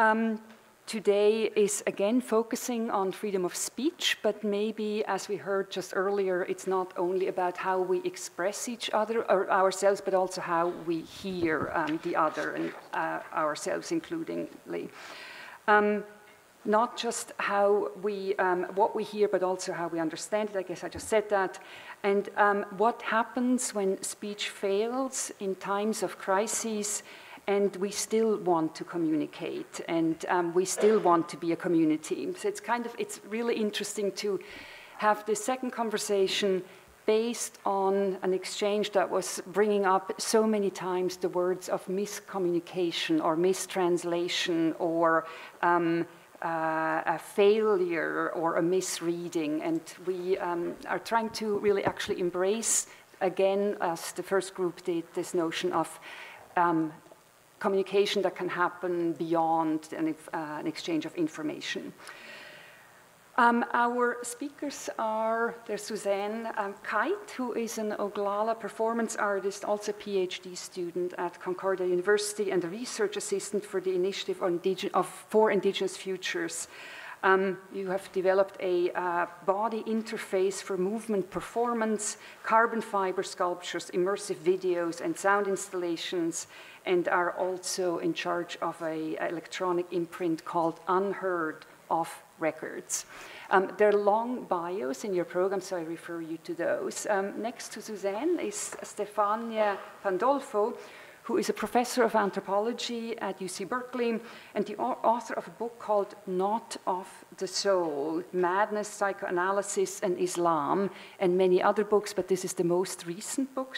today is again focusing on freedom of speech, but maybe, as we heard just earlier, it's not only about how we express each other or ourselves, but also how we hear the other and ourselves includingly. Not just how we, what we hear, but also how we understand it. I guess I just said that. And what happens when speech fails in times of crises, and we still want to communicate, and we still want to be a community. So it's really interesting to have this second conversation based on an exchange that was bringing up so many times the words of miscommunication or mistranslation or a failure or a misreading. And we are trying to really actually embrace, again, as the first group did, this notion of communication that can happen beyond an exchange of information. Our speakers are, there's Suzanne Kite, who is an Oglala performance artist, also a PhD student at Concordia University and a research assistant for the Initiative for Indigenous Futures. You have developed a body interface for movement performance, carbon fiber sculptures, immersive videos, and sound installations, and are also in charge of an electronic imprint called Unheard of Records. There are long bios in your program, so I refer you to those. Next to Suzanne is Stefania Pandolfo, who is a professor of anthropology at UC Berkeley and the author of a book called Not of the Soul, Madness, Psychoanalysis, and Islam, and many other books, but this is the most recent book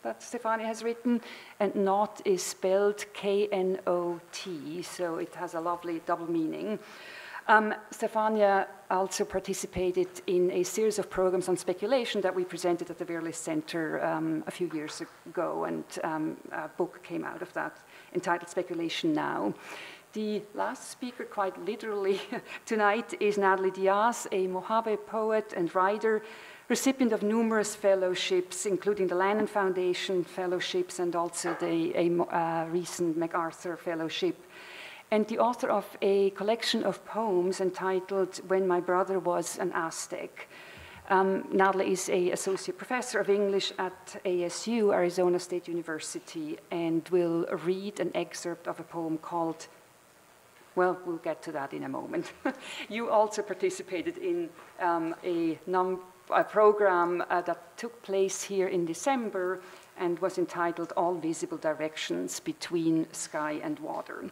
that Stefania has written, and Not is spelled K-N-O-T, so it has a lovely double meaning. Stefania also participated in a series of programs on speculation that we presented at the Verily Center a few years ago, and a book came out of that entitled Speculation Now. The last speaker, quite literally tonight, is Natalie Diaz, a Mojave poet and writer, recipient of numerous fellowships, including the Lannan Foundation fellowships and also a recent MacArthur Fellowship, and the author of a collection of poems entitled When My Brother Was an Aztec. Natalie is an associate professor of English at ASU, Arizona State University, and will read an excerpt of a poem called, well, we'll get to that in a moment. You also participated in a program that took place here in December and was entitled All Visible Directions Between Sky and Water.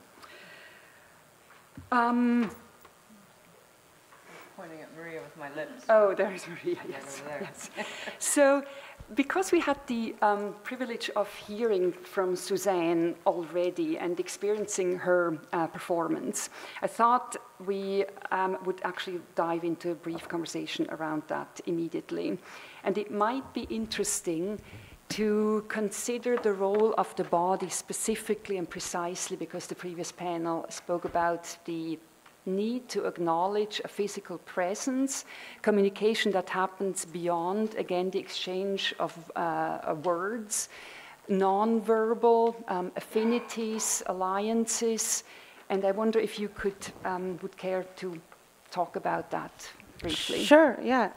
Pointing at Maria with my lips. Oh, there's Maria, yes. Yes. So, because we had the privilege of hearing from Suzanne already and experiencing her performance, I thought we would actually dive into a brief conversation around that immediately. And it might be interesting to consider the role of the body specifically and precisely, because the previous panel spoke about the need to acknowledge a physical presence, communication that happens beyond, again, the exchange of words, non-verbal affinities, alliances, and I wonder if you would care to talk about that briefly. Sure, yeah.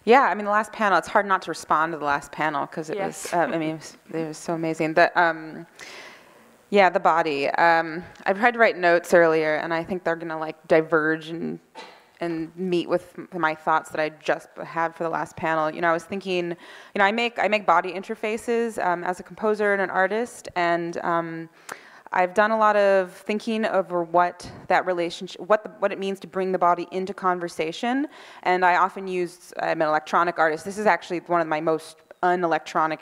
Yeah, I mean, the last panel, it's hard not to respond to the last panel because it was, I mean, it was so amazing. Yeah, the body. I tried to write notes earlier, and I think they're gonna like diverge and meet with my thoughts that I just had for the last panel. You know, I was thinking, you know, I make body interfaces as a composer and an artist, and I've done a lot of thinking over what that relationship, what it means to bring the body into conversation. And I often use, I'm an electronic artist. This is actually one of my most unelectronic,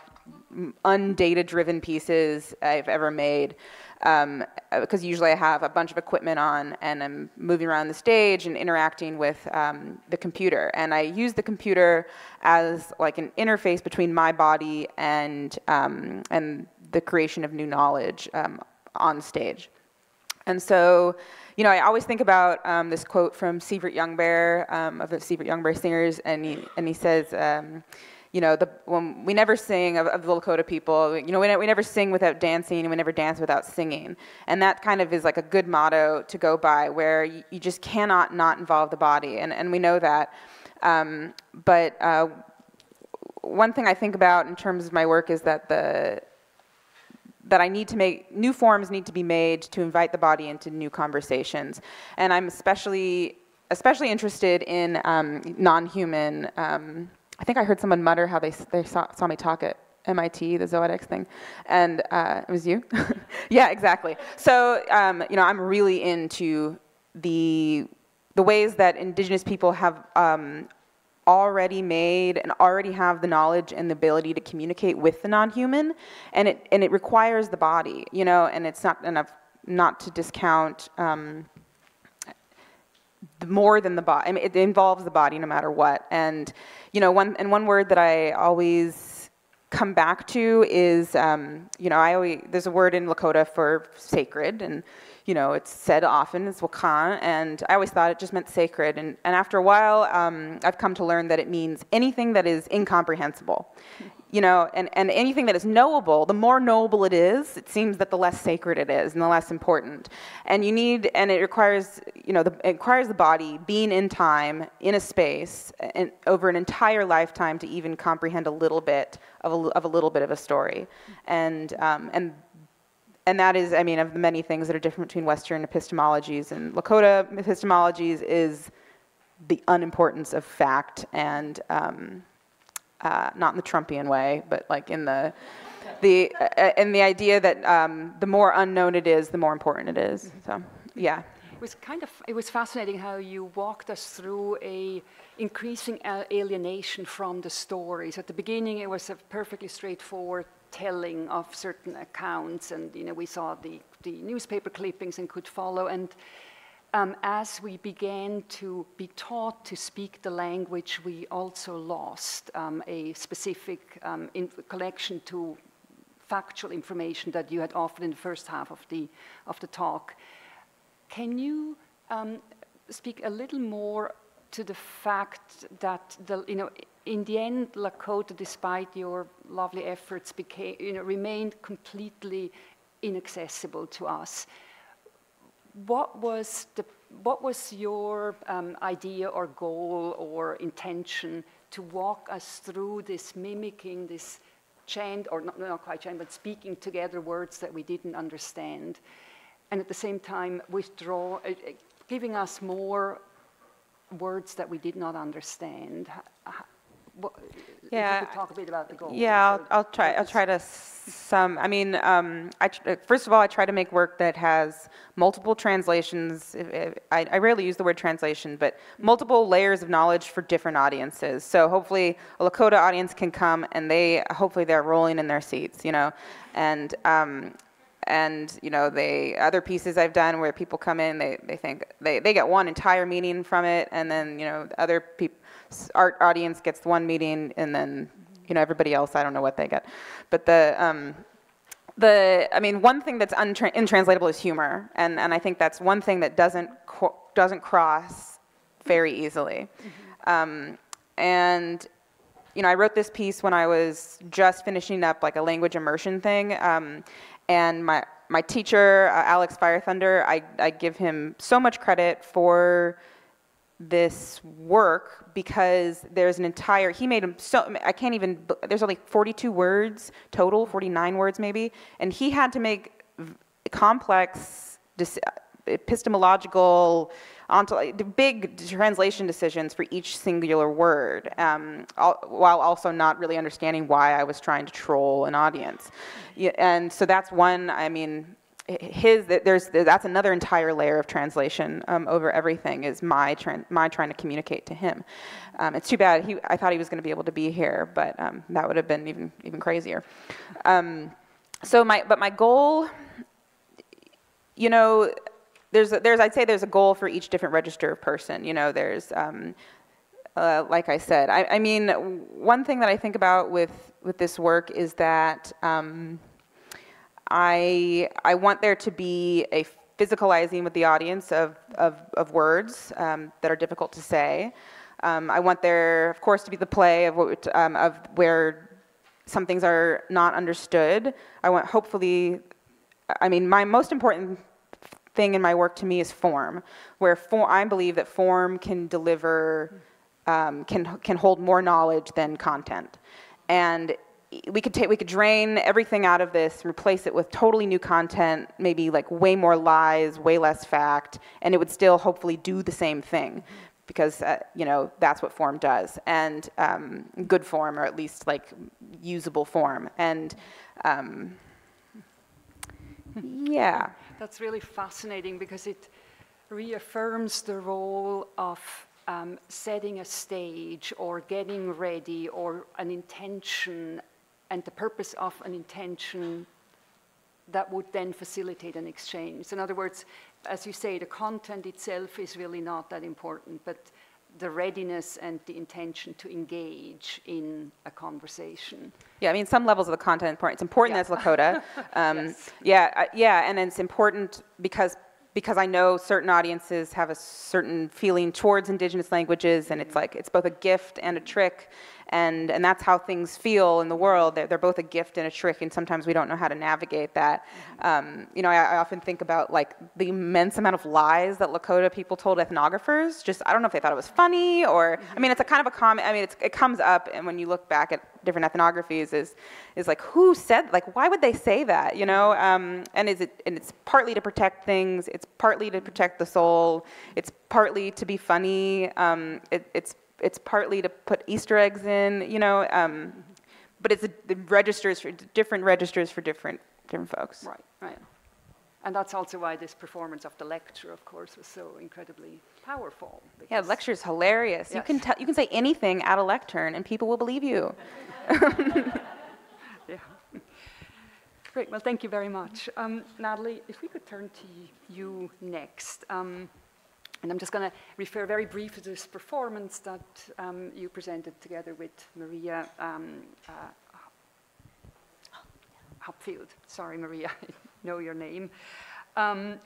undata-driven pieces I've ever made, because usually I have a bunch of equipment on and I'm moving around the stage and interacting with the computer. And I use the computer as like an interface between my body and the creation of new knowledge on stage. And so, you know, I always think about this quote from Sievert Youngbear, of the Sievert Youngbear Singers, and he says, you know, when we never sing of the Lakota people, you know, we never sing without dancing, and we never dance without singing. And that kind of is like a good motto to go by, where you just cannot not involve the body, and we know that. But one thing I think about in terms of my work is that I need to make, new forms need to be made to invite the body into new conversations. And I'm especially interested in non-human, I think I heard someone mutter how they saw me talk at MIT, the Zoetics thing, and it was you? Yeah, exactly. So, you know, I'm really into the ways that Indigenous people have already made and already have the knowledge and the ability to communicate with the non-human, and it requires the body, you know, and it's not enough not to discount more than the body. I mean, it involves the body no matter what. And you know, one word that I always come back to is, you know, there's a word in Lakota for sacred, and you know, it's said often, it's wakan, and I always thought it just meant sacred. And after a while, I've come to learn that it means anything that is incomprehensible. You know, and anything that is knowable, the more knowable it is, it seems that the less sacred it is and the less important. And it requires, you know, it requires the body being in time, in a space, and over an entire lifetime to even comprehend a little bit of a little bit of a story. And that is, I mean, of the many things that are different between Western epistemologies and Lakota epistemologies is the unimportance of fact, and not in the Trumpian way, but like in the idea that the more unknown it is, the more important it is. So, yeah. It was fascinating how you walked us through a increasing alienation from the stories. At the beginning, it was a perfectly straightforward telling of certain accounts, and you know, we saw the newspaper clippings and could follow. And as we began to be taught to speak the language, we also lost a specific collection to factual information that you had offered in the first half of the talk. Can you speak a little more to the fact that in the end, Lakota, despite your lovely efforts, remained completely inaccessible to us? What was what was your idea or goal or intention to walk us through this mimicking, this chant, or not quite chant, but speaking together words that we didn't understand, and at the same time giving us more words that we did not understand? If you could talk a bit about the goal. Yeah, I'll try to sum. I mean, first of all, I try to make work that has multiple translations. I rarely use the word translation, but multiple layers of knowledge for different audiences. So hopefully a Lakota audience can come and hopefully they're rolling in their seats, you know, and you know, other pieces I've done where people come in, they think they get one entire meaning from it, and then, you know, the other art audience gets one meeting, and then, you know, everybody else, I don't know what they get. But I mean, one thing that's untranslatable is humor, and I think that's one thing that doesn't cross very easily. Mm-hmm. And you know, I wrote this piece when I was just finishing up like a language immersion thing. And my teacher, Alex Fire Thunder, I give him so much credit for this work because there's an entire, he made him so, I can't even, there's only 42 words total, 49 words maybe, and he had to make complex epistemological, big translation decisions for each singular word, while also not really understanding why I was trying to troll an audience. Yeah, and so that's one, I mean, that's another entire layer of translation over everything, is my trying to communicate to him. It's too bad, I thought he was going to be able to be here, but that would have been even crazier. But my goal, you know, I'd say there's a goal for each different register of person. You know, there's, like I said, I mean, one thing that I think about with this work is that I want there to be a physicalizing with the audience of words that are difficult to say. I want there, of course, to be the play of where some things are not understood. I want, hopefully, I mean, my most important thing in my work to me is form, where I believe that form can deliver, can hold more knowledge than content. And we could drain everything out of this, replace it with totally new content, maybe like way more lies, way less fact, and it would still hopefully do the same thing, because you know, that's what form does, and good form, or at least like usable form. And yeah. That's really fascinating because it reaffirms the role of setting a stage or getting ready, or an intention, and the purpose of an intention that would then facilitate an exchange. In other words, as you say, the content itself is really not that important, but the readiness and the intention to engage in a conversation. Yeah, I mean, some levels of the content are important. It's important as Lakota. Yes. Yeah, and it's important because I know certain audiences have a certain feeling towards Indigenous languages, and it's like, it's both a gift and a trick, and that's how things feel in the world. They're both a gift and a trick, and sometimes we don't know how to navigate that. You know, I often think about like the immense amount of lies that Lakota people told ethnographers. Just, I don't know if they thought it was funny, or, I mean, it's a kind of a comment, I mean, it comes up, and when you look back at different ethnographies, is like, who said, like, why would they say that, you know? And it's partly to protect things, it's partly to protect the soul, it's partly to be funny, it's partly to put Easter eggs in, you know, but it's different registers for different folks. Right. And that's also why this performance of the lecture, of course, was so incredibly powerful. Yeah, the lecture is hilarious. Yes. You can say anything at a lectern and people will believe you. Yeah. Great, well, thank you very much. Natalie, if we could turn to you next. And I'm just going to refer very briefly to this performance that you presented together with Maria Hupfield. Sorry, Maria, I know your name.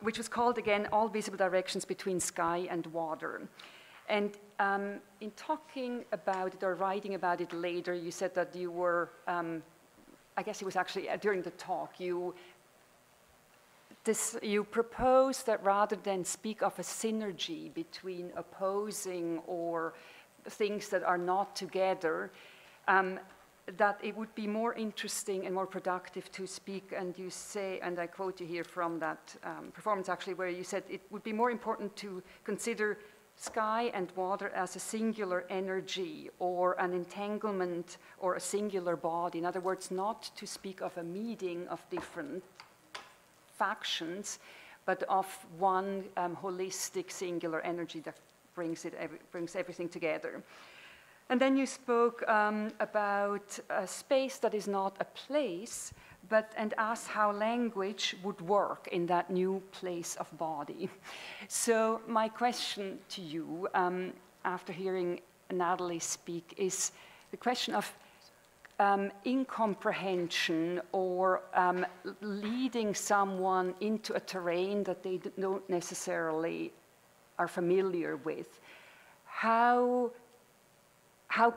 Which was called, again, All Visible Directions Between Sky and Water. And in talking about it or writing about it later, you said that you were, I guess it was actually during the talk, you you propose that rather than speak of a synergy between opposing or things that are not together, that it would be more interesting and more productive to speak, and you say, and I quote you here from that performance actually, where you said it would be more important to consider sky and water as a singular energy or an entanglement or a singular body. In other words, not to speak of a meeting of different factions, but of one holistic singular energy that brings everything together. And then you spoke about a space that is not a place, and asked how language would work in that new place of body. So my question to you, after hearing Natalie speak, is the question of incomprehension or leading someone into a terrain that they don't necessarily are familiar with. How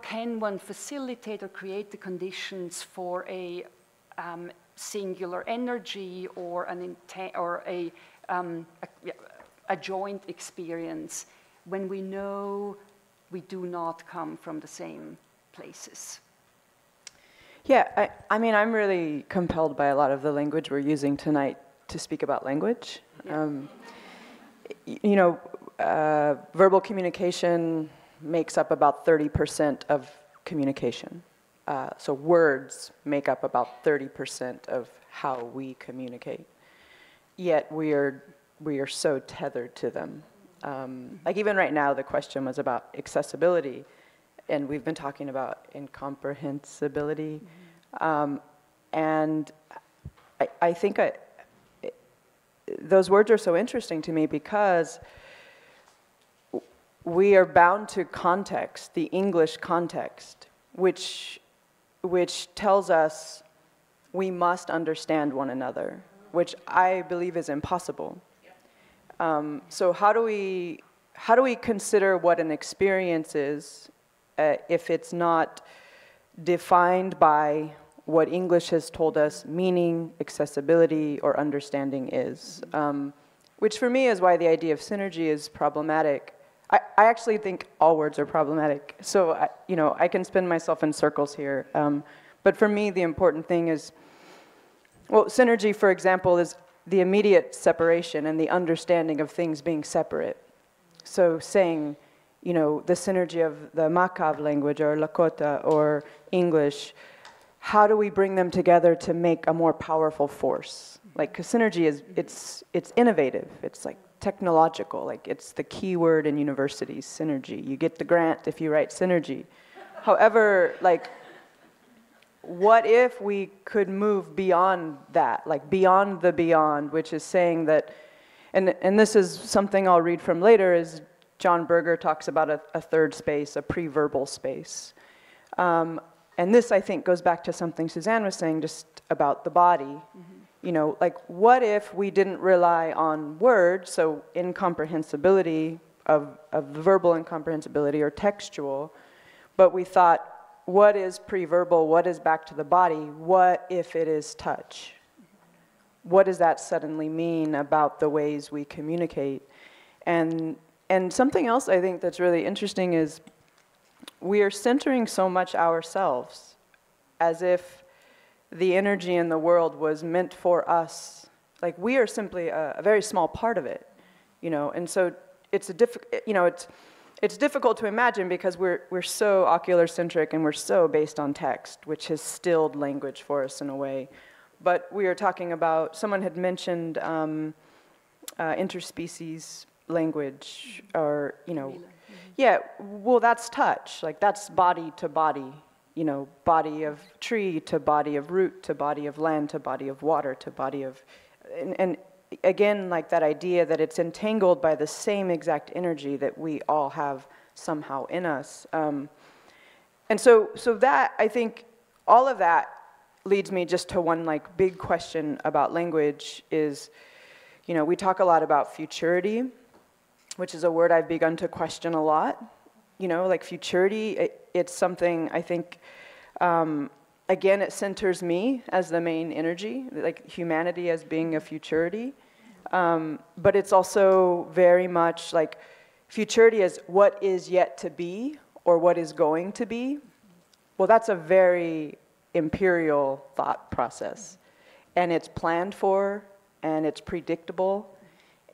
can one facilitate or create the conditions for a singular energy or a joint experience when we know we do not come from the same places? Yeah, I mean, I'm really compelled by a lot of the language we're using tonight to speak about language. Yeah. Verbal communication makes up about 30% of communication. So words make up about 30% of how we communicate. Yet we are so tethered to them. Like even right now, the question was about accessibility, and we've been talking about incomprehensibility. And I think those words are so interesting to me because we are bound to context, the English context, which tells us we must understand one another, which I believe is impossible. So how do we consider what an experience is if it's not defined by what English has told us meaning, accessibility, or understanding is? Which for me is why the idea of synergy is problematic. I actually think all words are problematic. So I can spin myself in circles here. But for me, the important thing is, well, synergy, for example, is the immediate separation and the understanding of things being separate. So saying, the synergy of the Makav language or Lakota or English, how do we bring them together to make a more powerful force? Like, 'cause synergy it's innovative. It's like technological. Like, it's the key word in universities, synergy. You get the grant if you write synergy. However, like, what if we could move beyond that, like beyond the beyond, which is saying that, and this is something I'll read from later, is John Berger talks about a third space, a pre-verbal space. And this, I think, goes back to something Suzanne was saying just about the body. Like, what if we didn't rely on words, so incomprehensibility of verbal incomprehensibility or textual, but we thought, what is pre-verbal, what is back to the body, what if it is touch? What does that suddenly mean about the ways we communicate? And something else I think that's really interesting is we are centering so much ourselves as if the energy in the world was meant for us. Like, we are simply a very small part of it, and so it's it's difficult to imagine because we're so ocular-centric and we're so based on text, which has stilled language for us in a way. But we are talking about, someone had mentioned interspecies language, or, yeah, well, that's touch. Like, that's body to body, body of tree to body of root to body of land to body of water to body of, and again, like that idea that it's entangled by the same exact energy that we all have somehow in us. And so that, I think, all of that leads me just to one like big question about language is, we talk a lot about futurity, which is a word I've begun to question a lot. Like futurity, it's something I think, again, it centers me as the main energy, like humanity as being a futurity. But it's also very much like futurity is what is yet to be or what is going to be. Well, that's a very imperial thought process. And it's planned for, and it's predictable,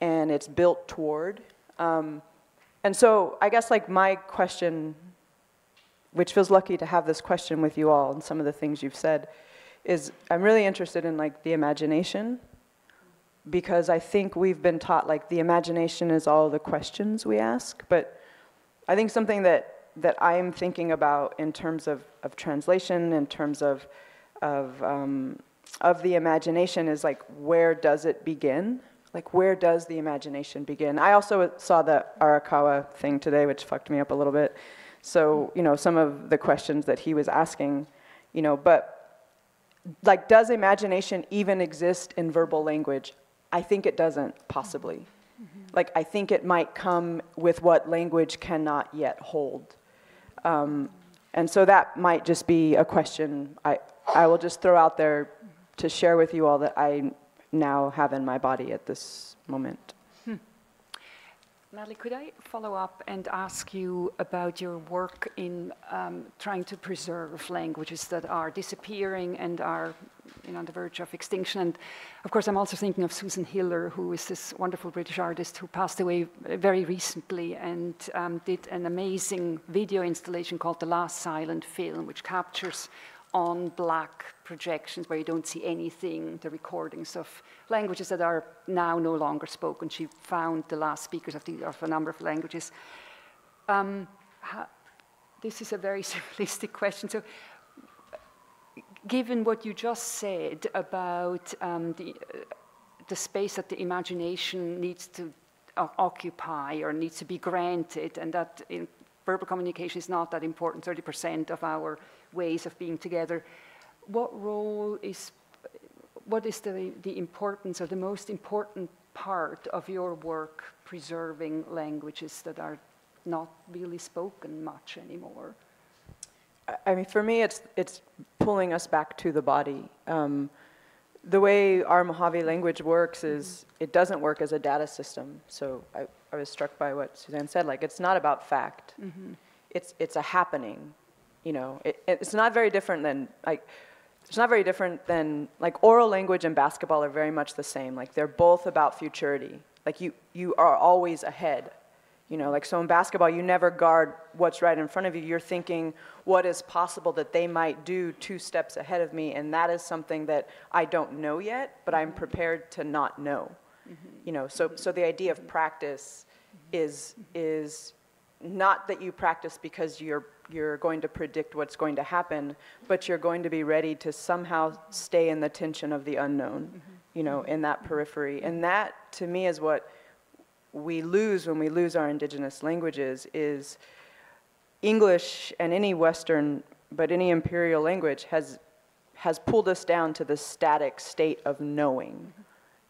and it's built toward. And so I guess like my question, which feels lucky to have this question with you all and some of the things you've said, is I'm really interested in like the imagination, because I think we've been taught like the imagination is all the questions we ask. But I think something that I'm thinking about in terms of translation, in terms of the imagination is like, where does it begin? Like, where does the imagination begin? I also saw the Arakawa thing today, which fucked me up a little bit. So, you know, some of the questions that he was asking, you know, but like, does imagination even exist in verbal language? I think it doesn't, possibly. Like, I think it might come with what language cannot yet hold. And so that might just be a question I will just throw out there to share with you all that I now have in my body at this moment. Natalie, could I follow up and ask you about your work in trying to preserve languages that are disappearing and are on the verge of extinction? And of course, I'm also thinking of Susan Hiller, who is this wonderful British artist who passed away very recently and did an amazing video installation called The Last Silent Film, which captures on black projections where you don't see anything, the recordings of languages that are now no longer spoken. She found the last speakers of a number of languages. This is a very simplistic question. So, given what you just said about the space that the imagination needs to occupy or needs to be granted, and that verbal communication is not that important, 30% of our ways of being together, what is the importance or the most important part of your work preserving languages that are not really spoken much anymore? I mean, for me, it's pulling us back to the body. The way our Mojave language works is it doesn't work as a data system. So I was struck by what Suzanne said. Like, it's not about fact. It's a happening. You know, it's not very different than like oral language and basketball are very much the same. Like, they're both about futurity. Like, you are always ahead. You know, like, so in basketball, you never guard what's right in front of you. You're thinking what is possible that they might do 2 steps ahead of me, and that is something that I don't know yet, but I'm prepared to not know. You know, so the idea of practice is not that you practice because you're going to predict what's going to happen, but you're going to be ready to somehow stay in the tension of the unknown, you know, in that periphery. And that, to me, is what we lose when we lose our indigenous languages. Is English and any Western, but any imperial language has pulled us down to the static state of knowing.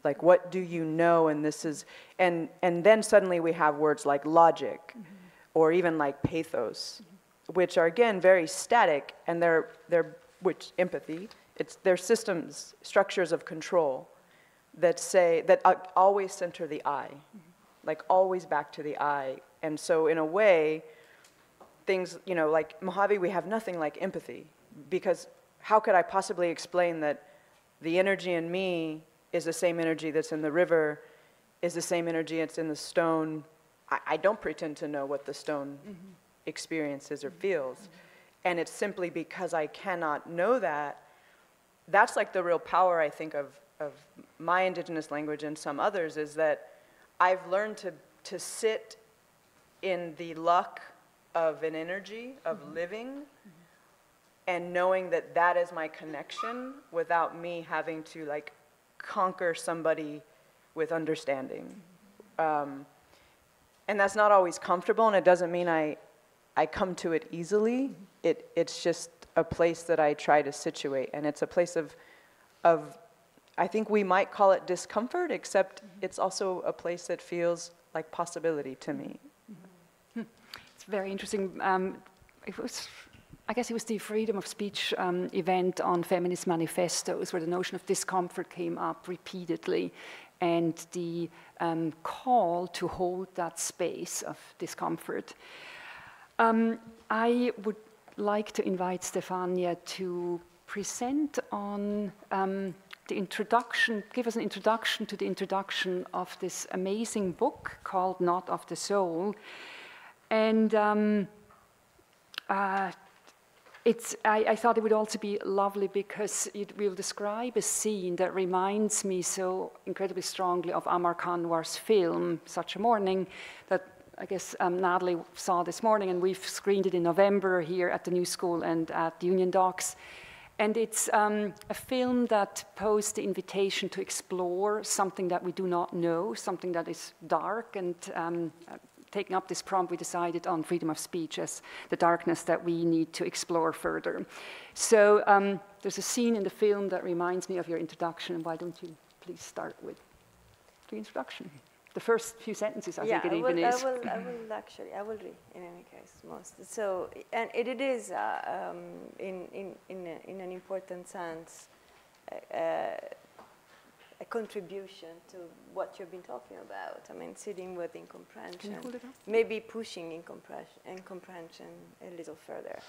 Like, what do you know? And this is, and then suddenly we have words like logic, or even like pathos, which are again very static, and they're which empathy. They're systems, structures of control that always center the I, like always back to the I. And so in a way, things, you know, like Mojave, we have nothing like empathy, because how could I possibly explain that the energy in me is the same energy that's in the river, is the same energy that's in the stone? I don't pretend to know what the stone experiences or feels. And it's simply because I cannot know that. That's like the real power, I think, of my indigenous language and some others, is that I've learned to sit in the luck of an energy of living, and knowing that that is my connection without me having to like conquer somebody with understanding. And that's not always comfortable, and it doesn't mean I come to it easily. It's just a place that I try to situate, and it's a place of I think we might call it discomfort, except it's also a place that feels like possibility to me. It's very interesting. I guess it was the freedom of speech event on feminist manifestos where the notion of discomfort came up repeatedly. and the call to hold that space of discomfort. I would like to invite Stefania to present on the introduction, give us an introduction to the introduction of this amazing book called Not of the Soul. And I thought it would also be lovely because it will describe a scene that reminds me so incredibly strongly of Amar Kanwar's film, Such a Morning, that I guess Natalie saw this morning, and we've screened it in November here at the New School and at Union Docks. And it's a film that posed the invitation to explore something that we do not know, something that is dark. And taking up this prompt, we decided on freedom of speech as the darkness that we need to explore further. So there's a scene in the film that reminds me of your introduction. Why don't you please start with the introduction? The first few sentences, I think it even is. I will read in any case most. So, and it is in an important sense a contribution to what you've been talking about. I mean, sitting with incomprehension, Can you hold it up? maybe pushing incomprehension a little further.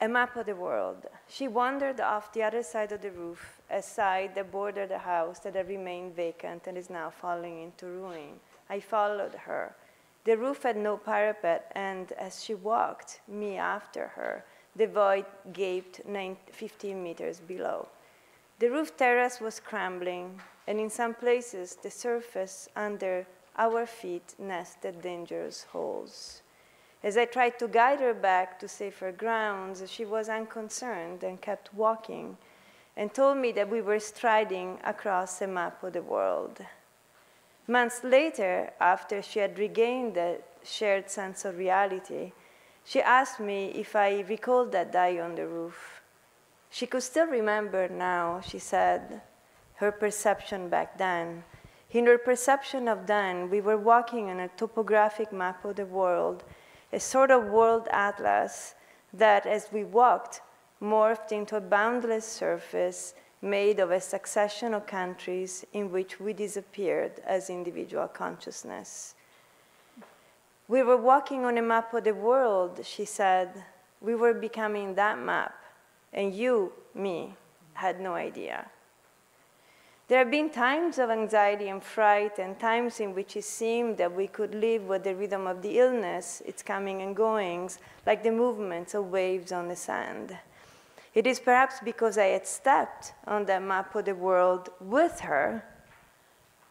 A map of the world. She wandered off the other side of the roof, a side that bordered a house that had remained vacant and is now falling into ruin. I followed her. The roof had no parapet, and as she walked, me after her, the void gaped 15 meters below. The roof terrace was crumbling, and in some places, the surface under our feet nested dangerous holes. As I tried to guide her back to safer grounds, she was unconcerned and kept walking and told me that we were striding across a map of the world. Months later, after she had regained the shared sense of reality, she asked me if I recalled that day on the roof. She could still remember now, she said, her perception back then. In her perception of then, we were walking on a topographic map of the world, a sort of world atlas that, as we walked, morphed into a boundless surface made of a succession of countries in which we disappeared as individual consciousness. We were walking on a map of the world, she said. We were becoming that map, and you, me, had no idea. There have been times of anxiety and fright, and times in which it seemed that we could live with the rhythm of the illness, its coming and goings, like the movements of waves on the sand. It is perhaps because I had stepped on that map of the world with her,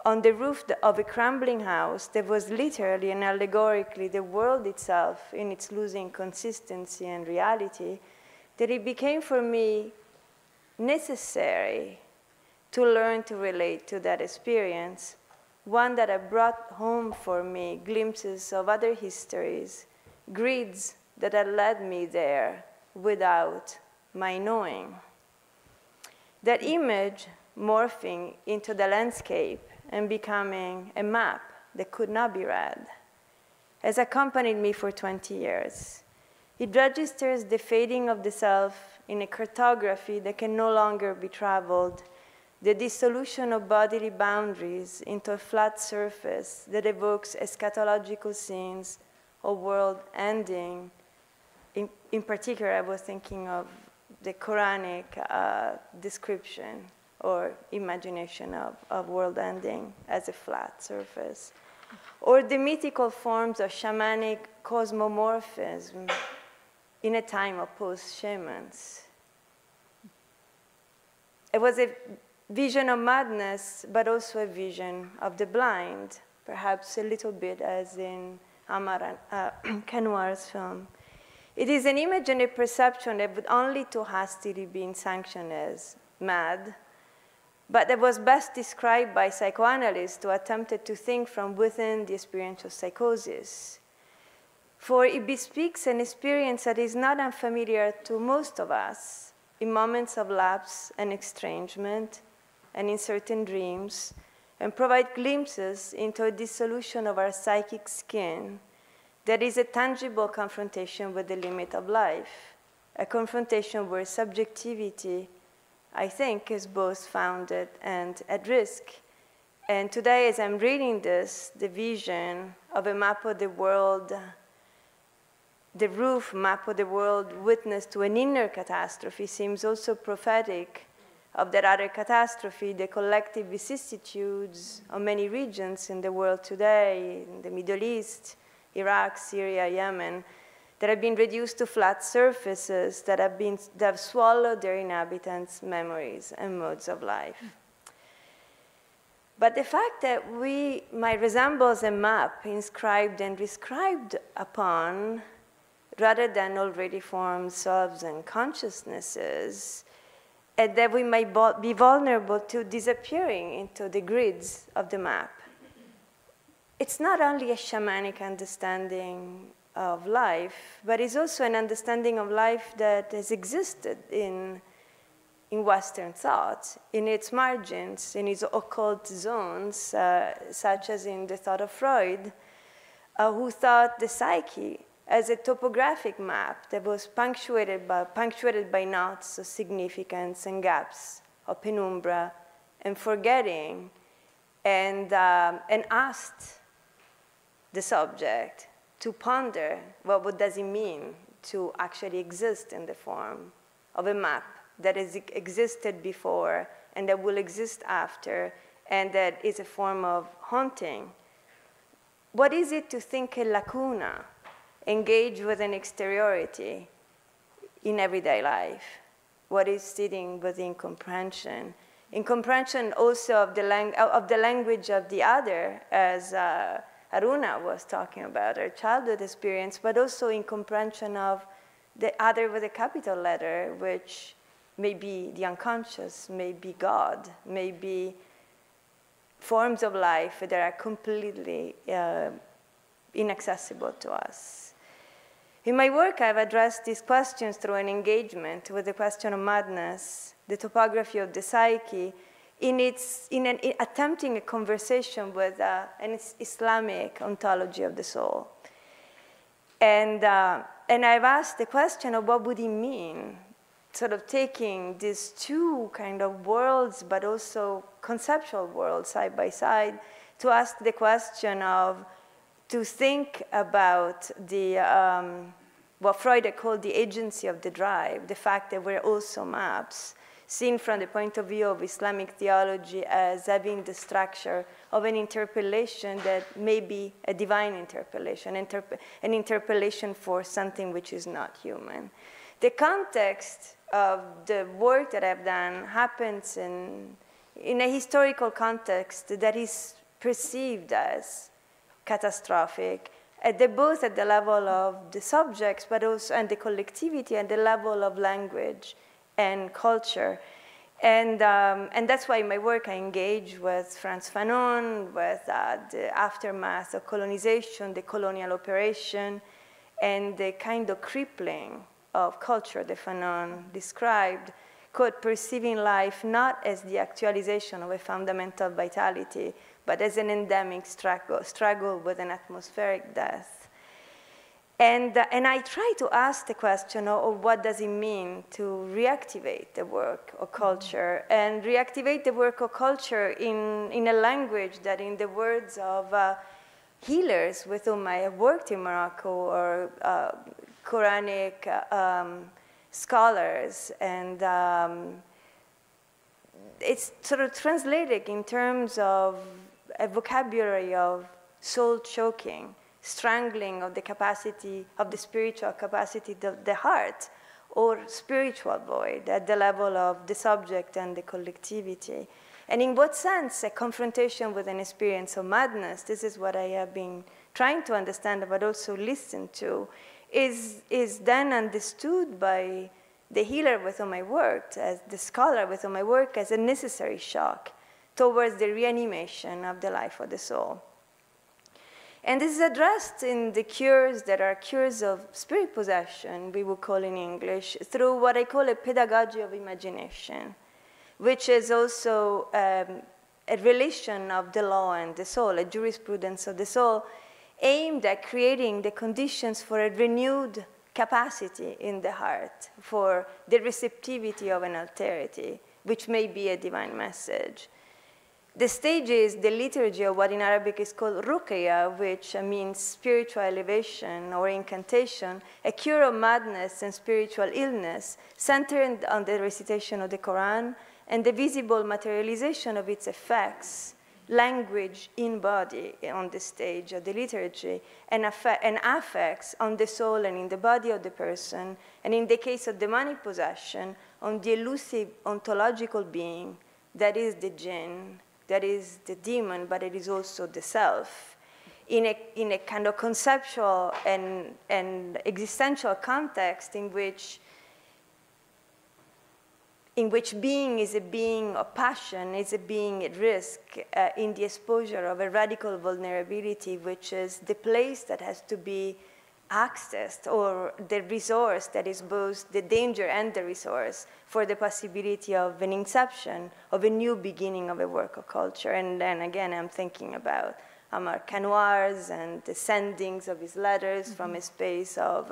on the roof of a crumbling house that was literally and allegorically the world itself in its losing consistency and reality, that it became for me necessary to learn to relate to that experience, one that had brought home for me glimpses of other histories, grids that had led me there without my knowing. That image morphing into the landscape and becoming a map that could not be read has accompanied me for 20 years. It registers the fading of the self in a cartography that can no longer be traveled, the dissolution of bodily boundaries into a flat surface that evokes eschatological scenes of world ending. In particular, I was thinking of the Quranic description or imagination of world ending as a flat surface, or the mythical forms of shamanic cosmomorphism in a time of post-shamans. It was a vision of madness, but also a vision of the blind, perhaps a little bit as in Amar Kanwar's film. It is an image and a perception that would only too hastily be sanctioned as mad, but that was best described by psychoanalysts who attempted to think from within the experience of psychosis. For it bespeaks an experience that is not unfamiliar to most of us in moments of lapse and estrangement, and in certain dreams, and provide glimpses into a dissolution of our psychic skin that is a tangible confrontation with the limit of life, a confrontation where subjectivity, I think, is both founded and at risk, And today, as I'm reading this, the vision of a map of the world, the roof map of the world witness to an inner catastrophe seems also prophetic of that other catastrophe, the collective vicissitudes of many regions in the world today, in the Middle East, Iraq, Syria, Yemen, that have been reduced to flat surfaces that have swallowed their inhabitants' memories and modes of life. But the fact that we might resemble a map inscribed and rescribed upon, rather than already formed selves and consciousnesses, and that we might be vulnerable to disappearing into the grids of the map. It's not only a shamanic understanding of life, but it's also an understanding of life that has existed in Western thought, in its margins, in its occult zones, such as in the thought of Freud, who thought the psyche as a topographic map that was punctuated by knots of significance and gaps of penumbra and forgetting, and asked the subject to ponder what does it mean to actually exist in the form of a map that has existed before and that will exist after, and that is a form of haunting. What is it to think a lacuna, engage with an exteriority in everyday life? What is sitting within comprehension? In comprehension also of the language of the other, as Aruna was talking about, her childhood experience, but also in comprehension of the other with a capital letter, which may be the unconscious, may be God, may be forms of life that are completely inaccessible to us. In my work, I've addressed these questions through an engagement with the question of madness, the topography of the psyche, in attempting a conversation with an Islamic ontology of the soul. And I've asked the question of what would it mean, sort of taking these two kind of worlds, but also conceptual worlds side by side, to ask the question of, to think about the, what Freud had called the agency of the drive, the fact that we're also maps, seen from the point of view of Islamic theology as having the structure of an interpellation that may be a divine interpellation, an interpellation for something which is not human. The context of the work that I've done happens in a historical context that is perceived as catastrophic, both at the level of the subjects, but also and the collectivity, and the level of language and culture. And that's why in my work I engage with Frantz Fanon, with the aftermath of colonization, the colonial operation, and the kind of crippling of culture that Fanon described, quote, perceiving life not as the actualization of a fundamental vitality, but as an endemic struggle with an atmospheric death. And I try to ask the question of what does it mean to reactivate the work of culture, and reactivate the work of culture in a language that, in the words of healers with whom I have worked in Morocco, or Quranic scholars, and it's sort of translated in terms of a vocabulary of soul choking, strangling of the capacity, of the spiritual capacity of the heart, or spiritual void at the level of the subject and the collectivity. And in what sense a confrontation with an experience of madness, this is what I have been trying to understand, but also listen to, is then understood by the healer with whom I worked, as the scholar with whom I work, as a necessary shock towards the reanimation of the life of the soul. And this is addressed in the cures that are cures of spirit possession, we would call in English, through what I call a pedagogy of imagination, which is also a relation of the law and the soul, a jurisprudence of the soul, aimed at creating the conditions for a renewed capacity in the heart, for the receptivity of an alterity, which may be a divine message. The stage is the liturgy of what in Arabic is called ruqya, which means spiritual elevation or incantation, a cure of madness and spiritual illness, centered on the recitation of the Quran and the visible materialization of its effects, language in body on the stage of the liturgy, and affects on the soul and in the body of the person, and in the case of demonic possession, on the elusive ontological being that is the jinn, that is the demon, but it is also the self, in a kind of conceptual and existential context in which being is a being of passion, is a being at risk in the exposure of a radical vulnerability, which is the place that has to be accessed, or the resource that is both the danger and the resource for the possibility of an inception, of a new beginning of a work of culture. And then again, I'm thinking about Amar Kanwar's and the sendings of his letters from a space of,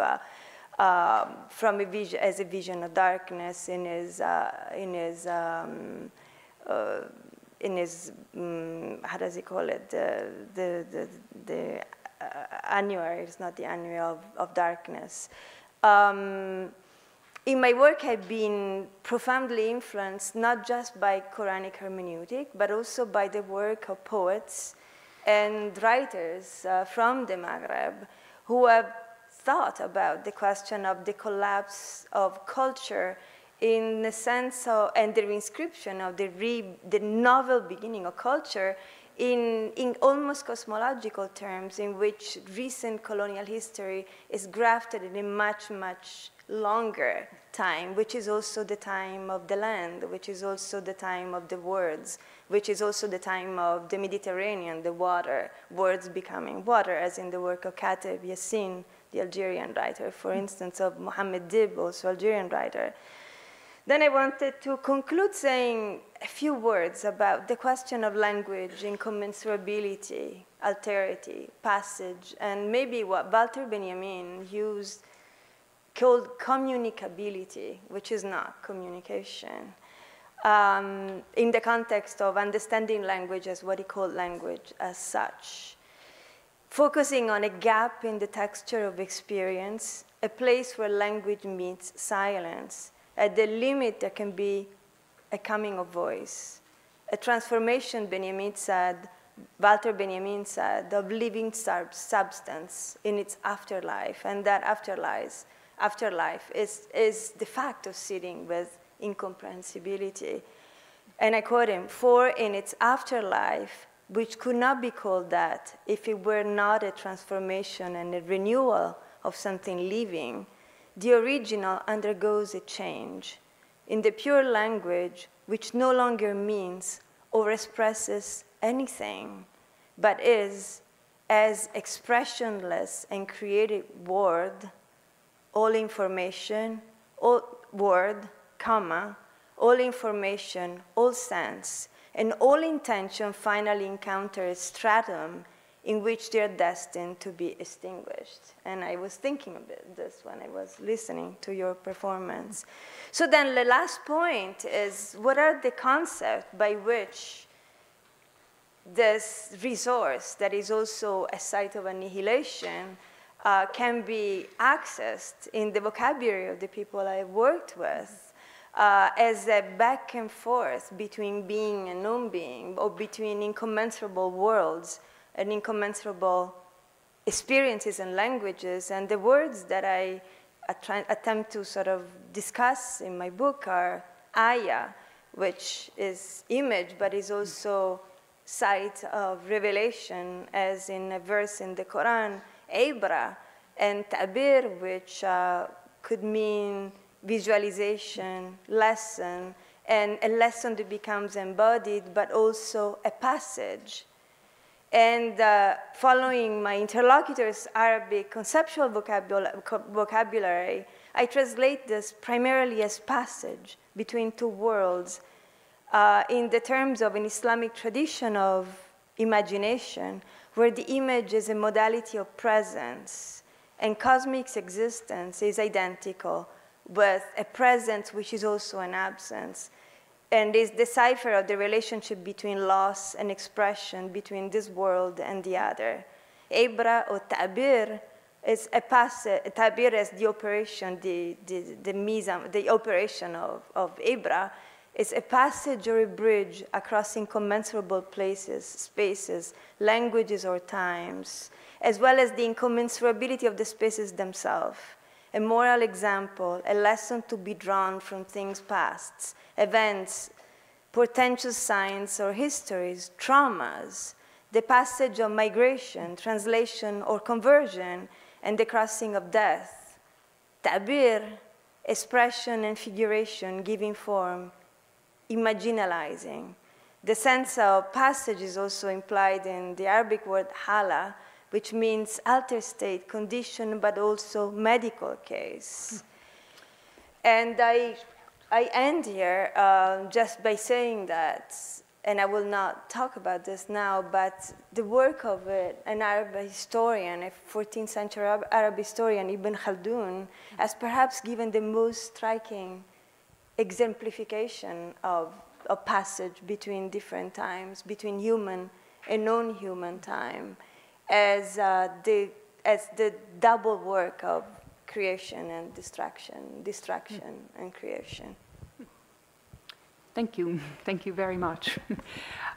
from a vision, as a vision of darkness in his how does he call it, the annuary, it's not the annuary of darkness. In my work, I've been profoundly influenced not just by Quranic hermeneutic, but also by the work of poets and writers from the Maghreb who have thought about the question of the collapse of culture in the sense of, and the reinscription of the novel beginning of culture in almost cosmological terms, in which recent colonial history is grafted in a much, much longer time, which is also the time of the land, which is also the time of the words, which is also the time of the Mediterranean, the water, words becoming water, as in the work of Kateb Yassin, the Algerian writer, for instance, of Mohammed Dib, also Algerian writer. Then I wanted to conclude saying a few words about the question of language, incommensurability, alterity, passage, and maybe what Walter Benjamin called communicability, which is not communication, in the context of understanding language as what he called language as such, focusing on a gap in the texture of experience, a place where language meets silence. At the limit, there can be a coming of voice, a transformation, Walter Benjamin said, of living substance in its afterlife, and that afterlife is the fact of sitting with incomprehensibility. And I quote him, "For in its afterlife, which could not be called that if it were not a transformation and a renewal of something living, the original undergoes a change in the pure language which no longer means or expresses anything, but is, as expressionless and creative word, all information, all word, comma, all information, all sense, and all intention finally encounter a stratum in which they are destined to be extinguished." And I was thinking about this when I was listening to your performance. So then the last point is, what are the concepts by which this resource that is also a site of annihilation can be accessed in the vocabulary of the people I worked with as a back and forth between being and non-being, or between incommensurable worlds and incommensurable experiences and languages. And the words that I attempt to sort of discuss in my book are ayah, which is image, but is also site of revelation, as in a verse in the Quran, ibra, and ta'bir, which could mean visualization, lesson, and a lesson that becomes embodied, but also a passage. And following my interlocutor's Arabic conceptual vocabulary, I translate this primarily as passage between two worlds in the terms of an Islamic tradition of imagination, where the image is a modality of presence, and cosmic existence is identical with a presence which is also an absence. and is the cipher of the relationship between loss and expression, between this world and the other. Ibra or ta'bir is a passage. Ta'bir is the operation, the operation of Ibra is a passage or a bridge across incommensurable places, spaces, languages or times, as well as the incommensurability of the spaces themselves. A moral example, a lesson to be drawn from things past, events, portentous signs or histories, traumas, the passage of migration, translation or conversion, and the crossing of death. Ta'bir, expression and figuration, giving form, imaginalizing. The sense of passage is also implied in the Arabic word hala, which means altered state, condition, but also medical case. And I end here just by saying that, and I will not talk about this now, but the work of an Arab historian, a 14th century Arab historian, Ibn Khaldun, has perhaps given the most striking exemplification of passage between different times, between human and non-human time, as the double work of creation and distraction and creation. Thank you. Thank you very much.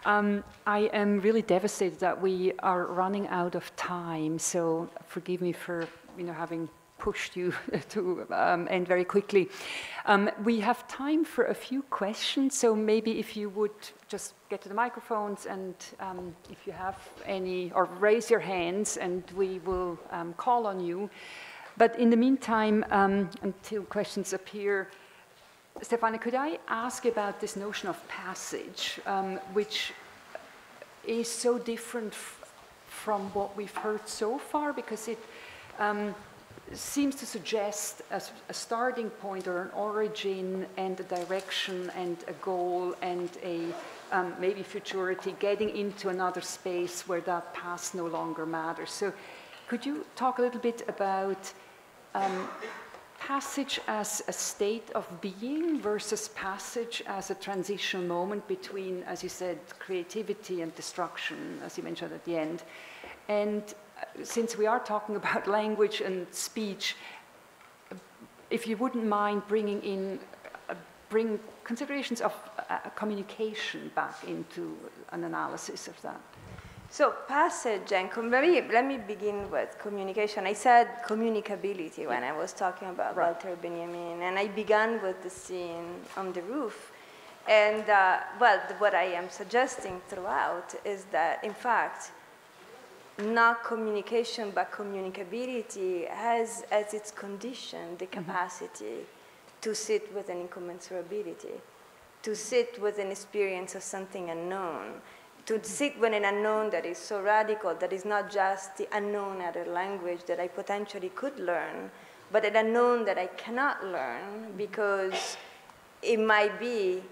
I am really devastated that we are running out of time, so forgive me for having pushed you to end very quickly. We have time for a few questions, so maybe if you would just get to the microphones and if you have any, or raise your hands and we will call on you. But in the meantime, until questions appear, Stefania, could I ask about this notion of passage, which is so different from what we've heard so far, because it seems to suggest a starting point or an origin and a direction and a goal and a maybe futurity, getting into another space where that past no longer matters. So could you talk a little bit about passage as a state of being versus passage as a transitional moment between, as you said, creativity and destruction, as you mentioned at the end. And since we are talking about language and speech, if you wouldn't mind bringing in, bring considerations of communication back into an analysis of that. So passage and let me begin with communication. I said communicability when I was talking about Walter Benjamin, and I began with the scene on the roof. And well, what I am suggesting throughout is that, in fact, not communication, but communicability has as its condition the capacity to sit with an incommensurability, to sit with an experience of something unknown, to sit with an unknown that is so radical, that is not just the unknown other language that I potentially could learn, but an unknown that I cannot learn because it might be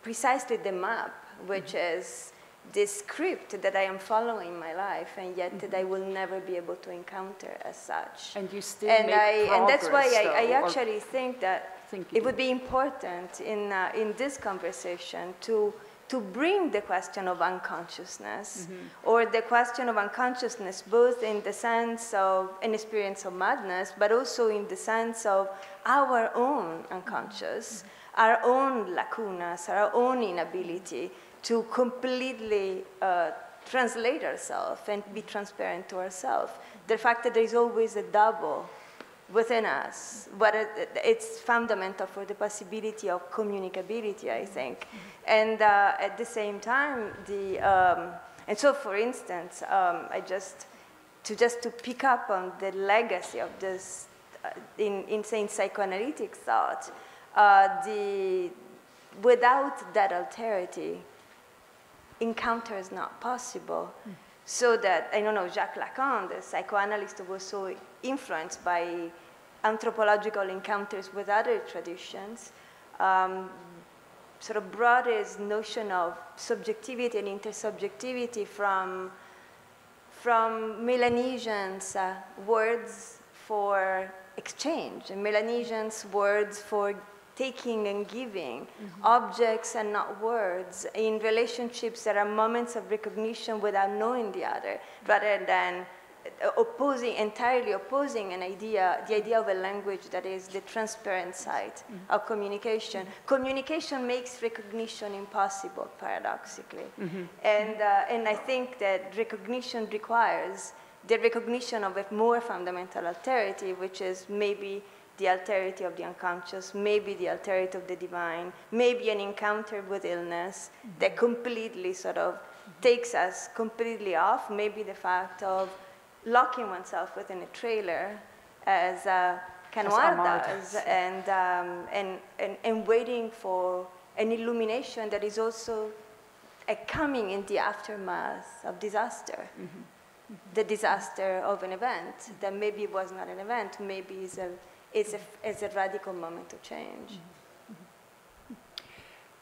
precisely the map, which is the script that I am following in my life, and yet that I will never be able to encounter as such. And you still make progress, and that's why I actually think that it would be important in this conversation to bring the question of unconsciousness, or the question of unconsciousness, both in the sense of an experience of madness, but also in the sense of our own unconscious, our own lacunas, our own inability to completely translate ourselves and be transparent to ourselves. The fact that there is always a double within us, but it's fundamental for the possibility of communicability, I think. And at the same time, and so for instance, just to pick up on the legacy of this in psychoanalytic thought, without that alterity, encounter is not possible. So that, I don't know, Jacques Lacan, the psychoanalyst, was so influenced by anthropological encounters with other traditions, sort of brought his notion of subjectivity and intersubjectivity from Melanesians' words for exchange, and Melanesians' words for taking and giving, objects and not words. In relationships, there are moments of recognition without knowing the other, rather than entirely opposing the idea of a language that is the transparent side of communication. Communication makes recognition impossible, paradoxically. And I think that recognition requires the recognition of a more fundamental alterity, which is maybe the alterity of the unconscious, maybe the alterity of the divine, maybe an encounter with illness that completely sort of takes us completely off, maybe the fact of locking oneself within a trailer, as Canoir does, and waiting for an illumination that is also coming in the aftermath of disaster. The disaster of an event that maybe was not an event, maybe is a radical moment of change.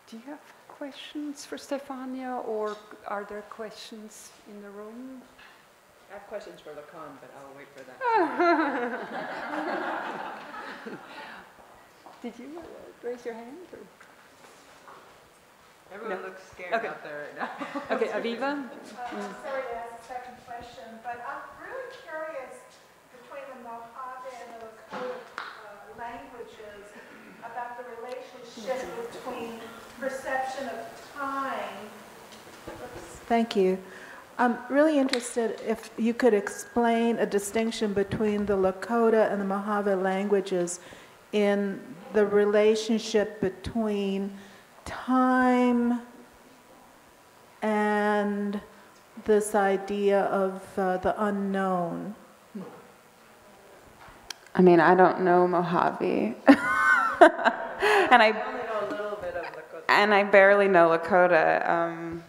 Do you have questions for Stefania, or are there questions in the room? I have questions for Lacan, but I'll wait for that. Did you raise your hand? Or? Everyone looks scared out there right now. Okay, Aviva? Sorry to ask a second question, but I'm really curious between the Mojave and the Lakota languages about the relationship between perception of time. Thank you. I'm really interested if you could explain a distinction between the Lakota and the Mojave languages in the relationship between time and this idea of the unknown. I mean, I don't know Mojave. And I only know a little bit of Lakota. And I barely know Lakota.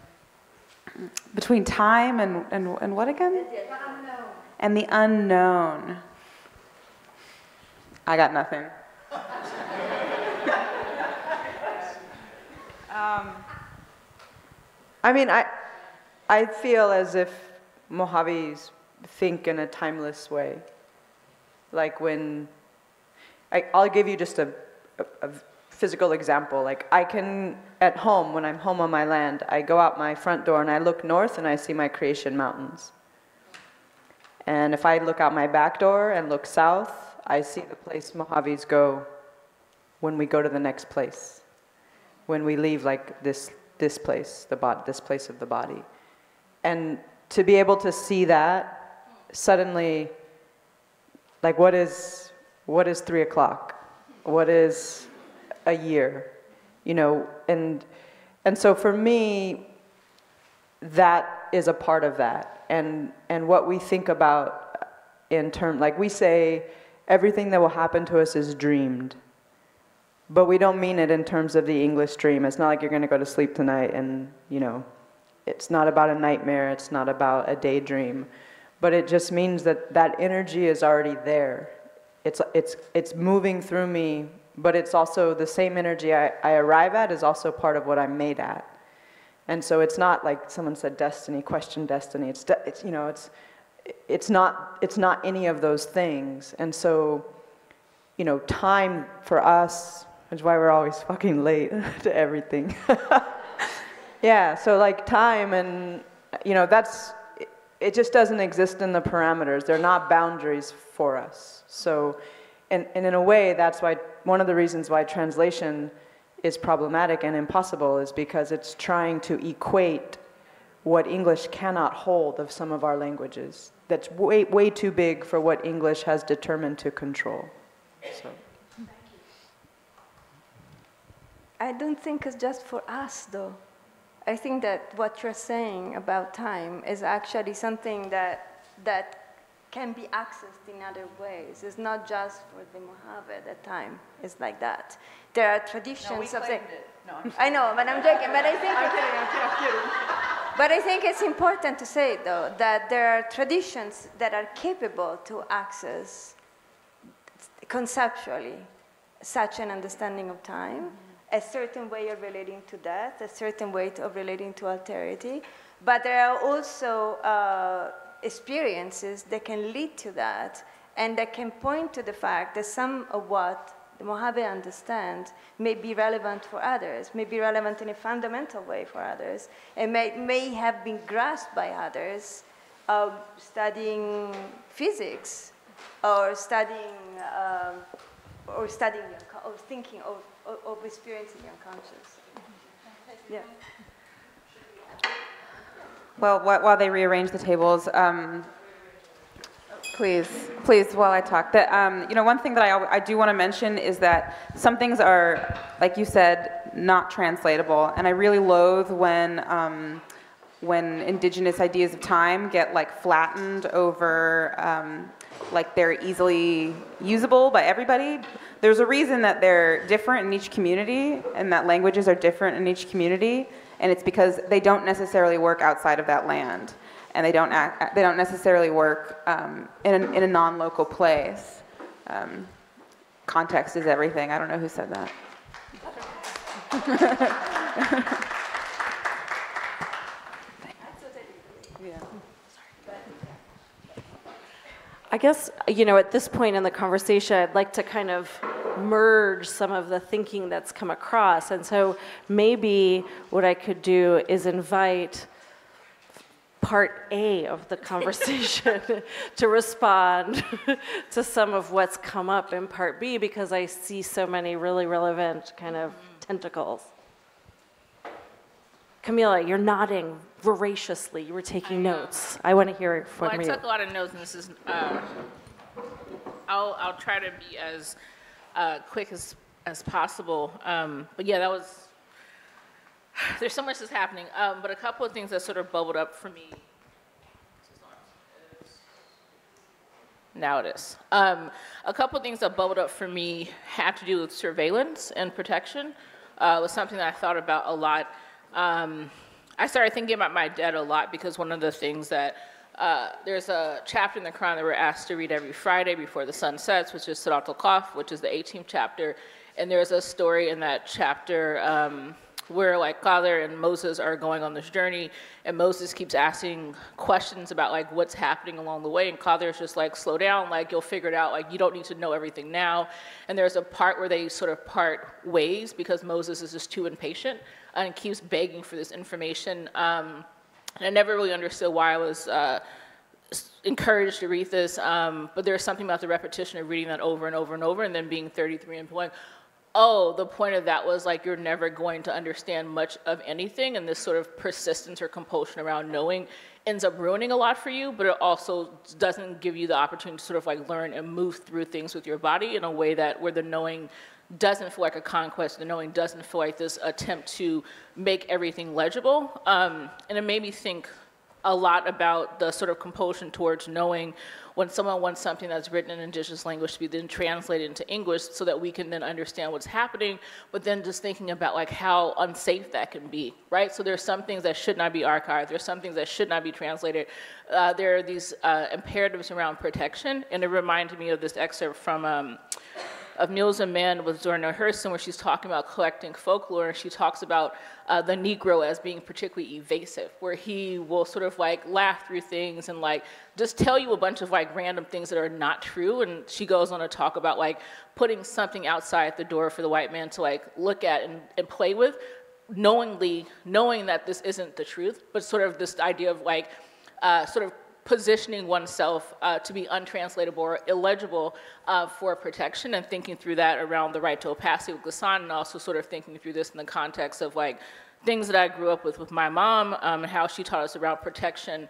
Between time and what again? The unknown. And the unknown. I got nothing. I mean, I feel as if Mojaves think in a timeless way. Like when, I'll give you just a physical example. Like I can, at home, when I'm home on my land, I go out my front door and I look north and I see my creation mountains. And if I look out my back door and look south, I see the place Mojaves go when we go to the next place. When we leave like this place, this place of the body. And to be able to see that, suddenly, like what is 3 o'clock? What is a year? You know, and so for me, that is a part of that. And what we think about in terms, like we say, everything that will happen to us is dreamed. But we don't mean it in terms of the English dream. It's not like you're going to go to sleep tonight and, you know, it's not about a nightmare, it's not about a daydream. But it just means that that energy is already there. It's moving through me, but it's also the same energy I arrive at is also part of what I'm made at. And so it's not like someone said destiny, question destiny. It's you know, it's not any of those things. And so, you know, time for us, which is why we're always fucking late to everything. Yeah, so like time and, you know, it just doesn't exist in the parameters. They're not boundaries for us. So, and in a way, that's why, one of the reasons why translation is problematic and impossible is because it's trying to equate what English cannot hold of some of our languages. That's way, way too big for what English has determined to control. So. I don't think it's just for us, though. I think that what you're saying about time is actually something that can be accessed in other ways. It's not just for the Mojave that time is like that. There are traditions of things. No, I know, but I'm joking. But I think I'm kidding. But I think it's important to say, though, that there are traditions that are capable to access conceptually such an understanding of time. A certain way of relating to death, a certain way of relating to alterity. But there are also experiences that can lead to that and that can point to the fact that some of what the Mojave understand may be relevant for others, may be relevant in a fundamental way for others, and may have been grasped by others studying physics or studying or thinking of experiencing the unconscious. Yeah. Well, while they rearrange the tables, please, while I talk. That one thing that I do want to mention is that some things are, like you said, not translatable, and I really loathe when indigenous ideas of time get like flattened over, like they're easily usable by everybody. There's a reason that they're different in each community, and that languages are different in each community, and it's because they don't necessarily work outside of that land. And they don't necessarily work in a non-local place. Context is everything. I don't know who said that. I guess, at this point in the conversation, I'd like to kind of merge some of the thinking that's come across. And so maybe what I could do is invite part A of the conversation to respond to some of what's come up in part B, because I see so many really relevant kind of tentacles. Camila, you're nodding voraciously. You were taking notes. I want to hear it from you. Well, I took a lot of notes, and this is, I'll try to be as quick as possible. But yeah, that was, there's so much that's happening, but a couple of things that sort of bubbled up for me. Now it is. A couple of things that bubbled up for me had to do with surveillance and protection. It was something that I thought about a lot. I started thinking about my dad a lot because one of the things that, there's a chapter in the Quran that we're asked to read every Friday before the sun sets, which is Surat al-Kahf, which is the 18th chapter. And there's a story in that chapter where like Father and Moses are going on this journey, and Moses keeps asking questions about like what's happening along the way, and Father is just like, slow down, like you'll figure it out, like you don't need to know everything now. And there's a part where they sort of part ways because Moses is just too impatient and keeps begging for this information. And I never really understood why I was encouraged to read this, but there's something about the repetition of reading that over and over and over, and then being 33 and going, oh, the point of that was like you're never going to understand much of anything, and this sort of persistence or compulsion around knowing ends up ruining a lot for you, but it also doesn't give you the opportunity to sort of like learn and move through things with your body in a way that where the knowing doesn't feel like a conquest, the knowing doesn't feel like this attempt to make everything legible. And it made me think a lot about the sort of compulsion towards knowing when someone wants something that's written in indigenous language to be then translated into English so that we can then understand what's happening, but then just thinking about like how unsafe that can be, right? So there's some things that should not be archived, there's some things that should not be translated. There are these imperatives around protection, and it reminded me of this excerpt from of Mules and Men with Zorna Hurston, where she's talking about collecting folklore, and she talks about the Negro as being particularly evasive, where he will sort of like laugh through things and like just tell you a bunch of like random things that are not true. And she goes on to talk about like putting something outside the door for the white man to like look at and play with, knowing that this isn't the truth, but sort of this idea of like sort of positioning oneself to be untranslatable or illegible for protection, and thinking through that around the right to opacity with Ghassan, and also sort of thinking through this in the context of like things that I grew up with my mom, and how she taught us around protection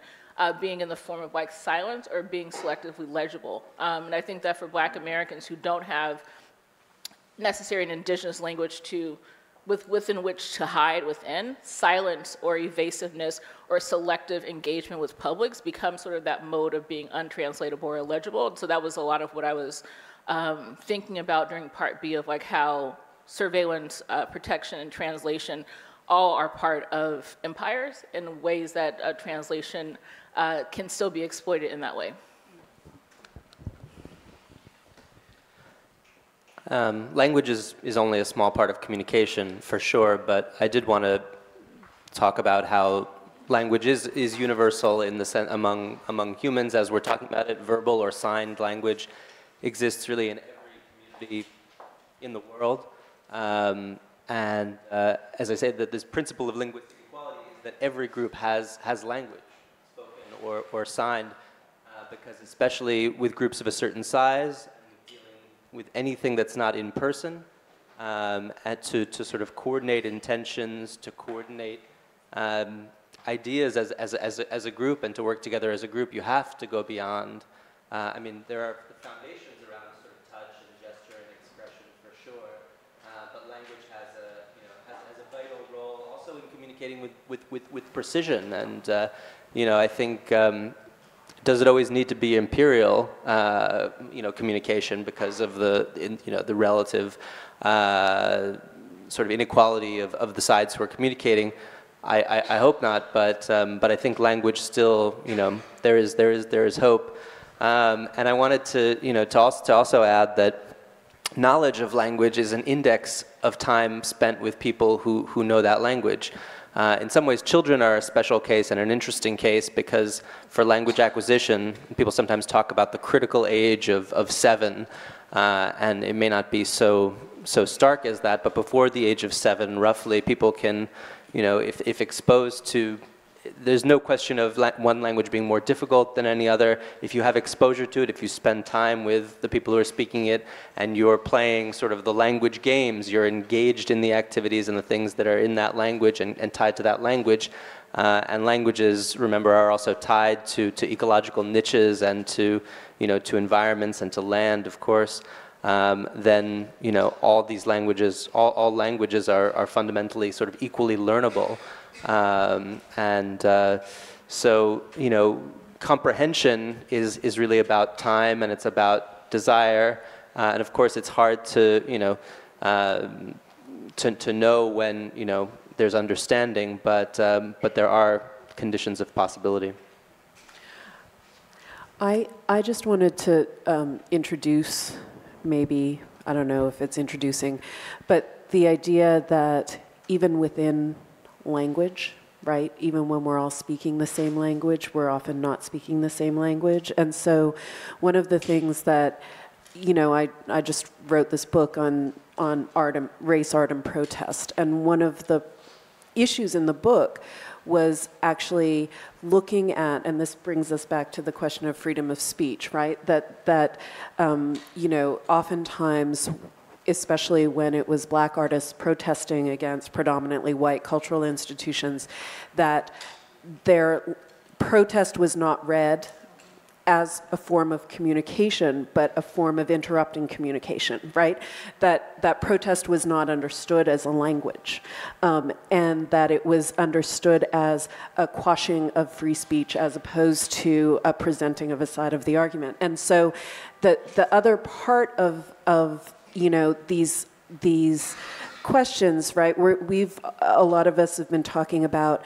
being in the form of like silence or being selectively legible. And I think that for Black Americans who don't have necessarily an indigenous language within which to hide within, silence or evasiveness or selective engagement with publics becomes sort of that mode of being untranslatable or illegible. And so that was a lot of what I was thinking about during part B of like how surveillance, protection, and translation all are part of empires in ways that translation can still be exploited in that way. Language is only a small part of communication, for sure, but I did want to talk about how language is universal in the sense among humans, as we're talking about it. Verbal or signed language exists really in every community in the world. And as I say, that this principle of linguistic equality is that every group has language, spoken or signed, because especially with groups of a certain size, with anything that's not in person, and to sort of coordinate intentions, to coordinate ideas as a group, and to work together as a group, you have to go beyond. I mean, there are foundations around sort of touch and gesture and expression for sure, but language has a vital role also in communicating with precision. And I think does it always need to be imperial, communication because of the relative sort of inequality of the sides who are communicating? I hope not, but I think language still, there is hope. And I wanted to also add that knowledge of language is an index of time spent with people who know that language. In some ways, children are a special case and an interesting case because for language acquisition, people sometimes talk about the critical age of 7, and it may not be so stark as that, but before the age of 7, roughly, people can, if exposed to, there's no question of one language being more difficult than any other. If you have exposure to it, if you spend time with the people who are speaking it, and you're playing sort of the language games, you're engaged in the activities and the things that are in that language and tied to that language. And languages, remember, are also tied to ecological niches and to environments and to land, of course. Then all these languages, all languages are fundamentally sort of equally learnable. So comprehension is really about time, and it's about desire, and of course it's hard to know when there's understanding, but there are conditions of possibility. I just wanted to introduce, maybe, I don't know if it's introducing, but the idea that even within language, right? Even when we're all speaking the same language, we're often not speaking the same language. And so one of the things that, I just wrote this book on art and race, art, and protest. And one of the issues in the book was actually looking at, and this brings us back to the question of freedom of speech, right? That oftentimes, especially when it was black artists protesting against predominantly white cultural institutions, that their protest was not read as a form of communication, but a form of interrupting communication, right? That protest was not understood as a language, and that it was understood as a quashing of free speech as opposed to a presenting of a side of the argument. And so the other part of these questions, right? A lot of us have been talking about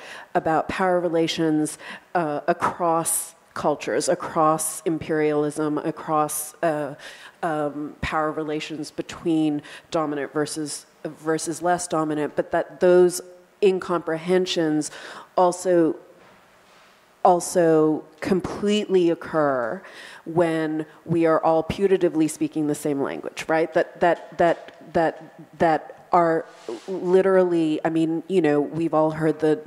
power relations across cultures, across imperialism, across power relations between dominant versus less dominant, but that those incomprehensions also completely occur when we are all putatively speaking the same language, right? That are literally, we've all heard the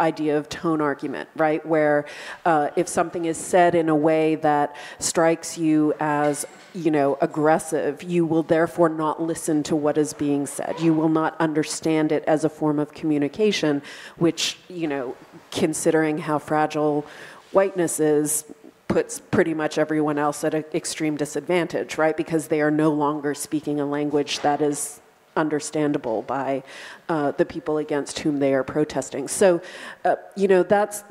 idea of tone argument, right? Where if something is said in a way that strikes you as, aggressive, you will therefore not listen to what is being said. You will not understand it as a form of communication, which, considering how fragile whiteness is, puts pretty much everyone else at an extreme disadvantage, right? Because they are no longer speaking a language that is understandable by the people against whom they are protesting. So, that's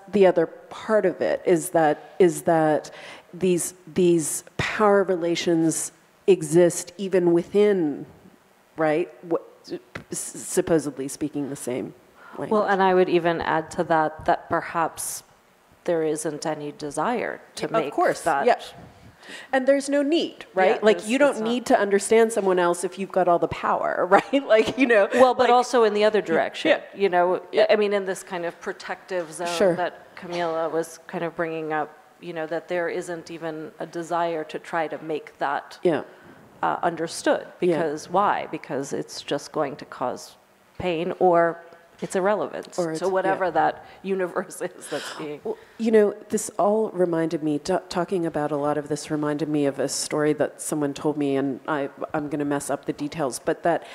the other part of it, is that these power relations exist even within, right, supposedly speaking the same language. Well, and I would even add to that perhaps there isn't any desire to make that. Yeah. And there's no need, right? Yeah, you don't need to understand someone else if you've got all the power, right? Well, but also in the other direction, Yeah. in this kind of protective zone that Camila was kind of bringing up, that there isn't even a desire to try to make that understood. Because why? Because it's just going to cause pain, or it's irrelevant to whatever that universe is that's being. Well, you know, this all reminded me, talking about a lot of this reminded me of a story that someone told me, and I'm going to mess up the details, but that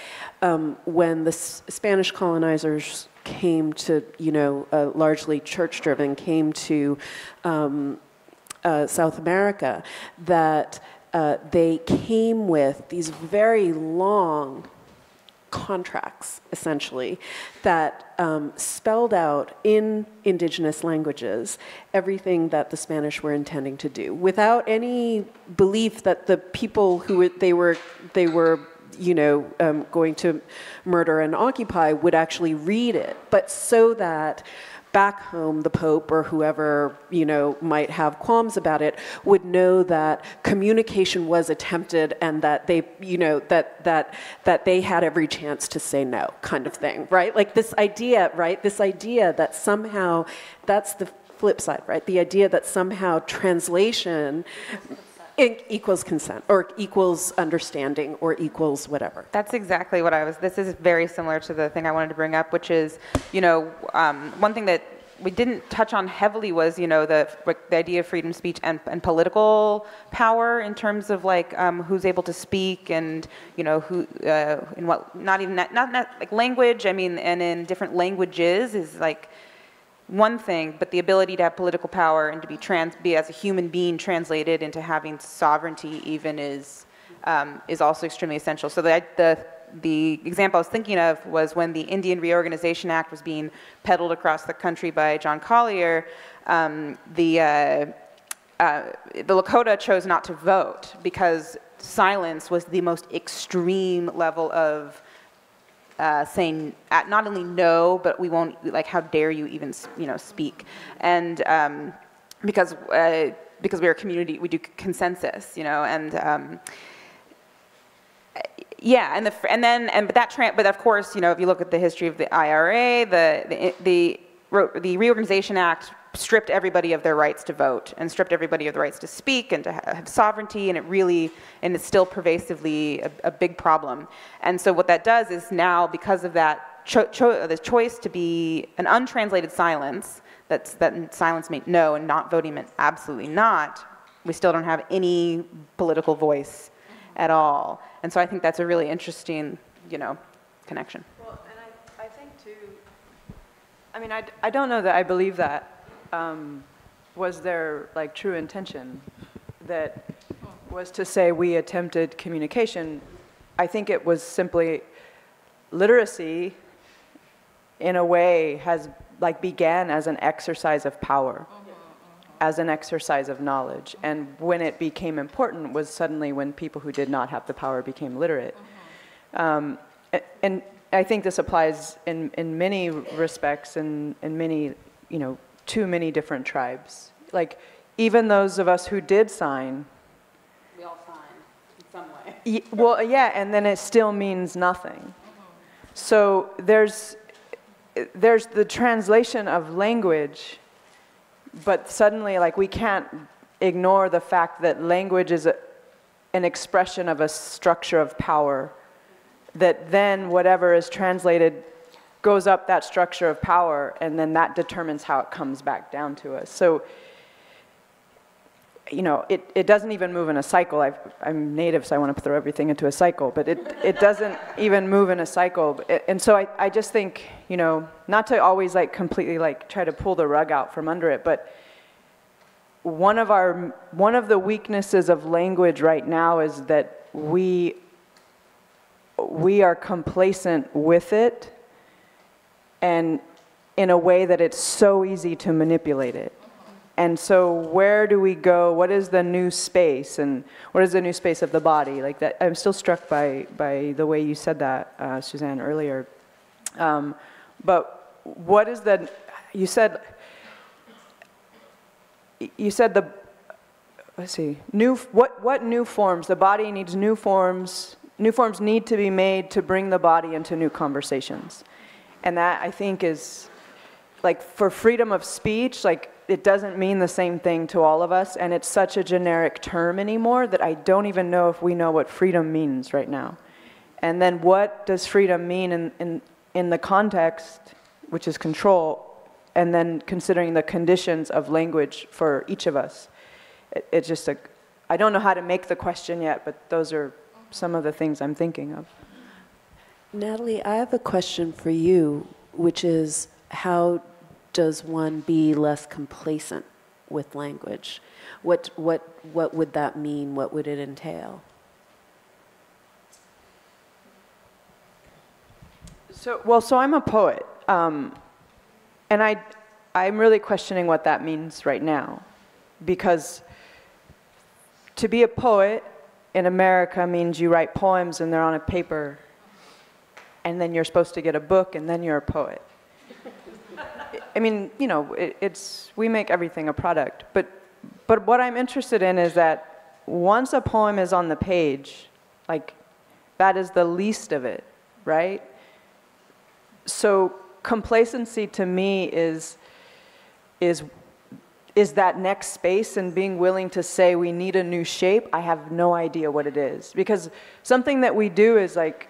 when the Spanish colonizers came to, you know, largely church-driven, came to South America, that they came with these very long contracts, essentially, that spelled out in Indigenous languages everything that the Spanish were intending to do, without any belief that the people who they were you know, going to murder and occupy would actually read it, but so that back home, the Pope or whoever, you know, might have qualms about it, would know that communication was attempted and that they, you know, that they had every chance to say no, kind of thing, right? Like this idea, right? This idea that somehow, that's the flip side, right? The idea that somehow translation equals consent, or equals understanding, or equals whatever. That's exactly what this is very similar to the thing I wanted to bring up, which is, you know, one thing that we didn't touch on heavily was, you know, the idea of freedom of speech and political power in terms of like who's able to speak and, you know, who, in what, not like language, I mean, and in different languages is like one thing, but the ability to have political power and to be as a human being translated into having sovereignty even is also extremely essential. So the example I was thinking of was when the Indian Reorganization Act was being peddled across the country by John Collier, the Lakota chose not to vote because silence was the most extreme level of saying not only no, but we won't, like, how dare you even, you know, speak. And because we're a community, we do consensus, you know, and yeah, but of course, you know, if you look at the history of the IRA, the Reorganization Act stripped everybody of their rights to vote and stripped everybody of the rights to speak and to have sovereignty, and it's still pervasively a big problem. And so what that does is now, because of that the choice to be an untranslated silence, that silence meant no and not voting meant absolutely not, we still don't have any political voice at all. And so I think that's a really interesting, you know, connection. Well, and I think too, I mean, I don't know that I believe that was their like true intention, that was to say we attempted communication. I think it was simply literacy in a way began as an exercise of power, as an exercise of knowledge. And when it became important was suddenly when people who did not have the power became literate. And I think this applies in many respects and in many, you know, to many different tribes. Like, even those of us who did sign. We all signed in some way. Well, yeah, and then it still means nothing. So there's the translation of language, but suddenly, like, we can't ignore the fact that language is an expression of a structure of power, that then whatever is translated goes up that structure of power, and then that determines how it comes back down to us. So, you know, it doesn't even move in a cycle. I'm native, so I want to throw everything into a cycle, but it doesn't even move in a cycle. And so I just think, you know, not to always like completely like try to pull the rug out from under it, but one of the weaknesses of language right now is that we are complacent with it, and in a way that it's so easy to manipulate it. And so where do we go? What is the new space? And what is the new space of the body? Like that, I'm still struck by the way you said that, Suzanne, earlier. But what is the, you said the, let's see, what new forms? The body needs new forms. New forms need to be made to bring the body into new conversations. And that, I think, is, like, for freedom of speech, like, it doesn't mean the same thing to all of us, and it's such a generic term anymore that I don't even know if we know what freedom means right now. And then what does freedom mean in the context, which is control, and then considering the conditions of language for each of us. It's just I don't know how to make the question yet, but those are some of the things I'm thinking of. Natalie, I have a question for you, which is how does one be less complacent with language? What would that mean? What would it entail? So I'm a poet, and I'm really questioning what that means right now, because to be a poet in America means you write poems and they're on a paper, and then you're supposed to get a book, and then you're a poet. I mean, you know, we make everything a product, but what I'm interested in is that once a poem is on the page, like, that is the least of it, right? So complacency to me is that next space, and being willing to say we need a new shape. I have no idea what it is, because something that we do is like,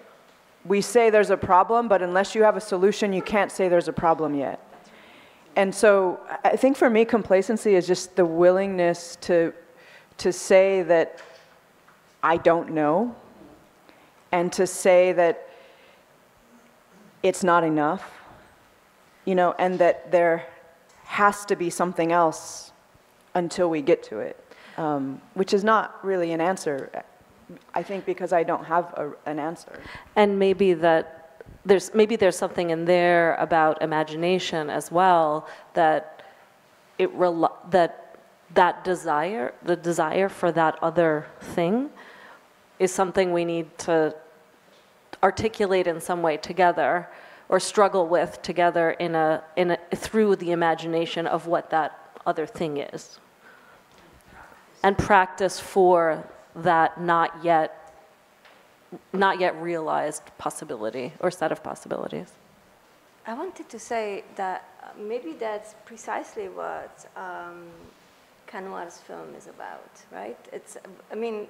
we say there's a problem, but unless you have a solution, you can't say there's a problem yet. And so I think for me, complacency is just the willingness to say that I don't know, and to say that it's not enough, you know, and that there has to be something else until we get to it, which is not really an answer, I think, because I don't have an answer. And maybe there's something in there about imagination as well, that that desire, the desire for that other thing, is something we need to articulate in some way together, or struggle with together through the imagination of what that other thing is, and practice for that not yet realized possibility or set of possibilities. I wanted to say that maybe that's precisely what Canoir's film is about, right? I mean,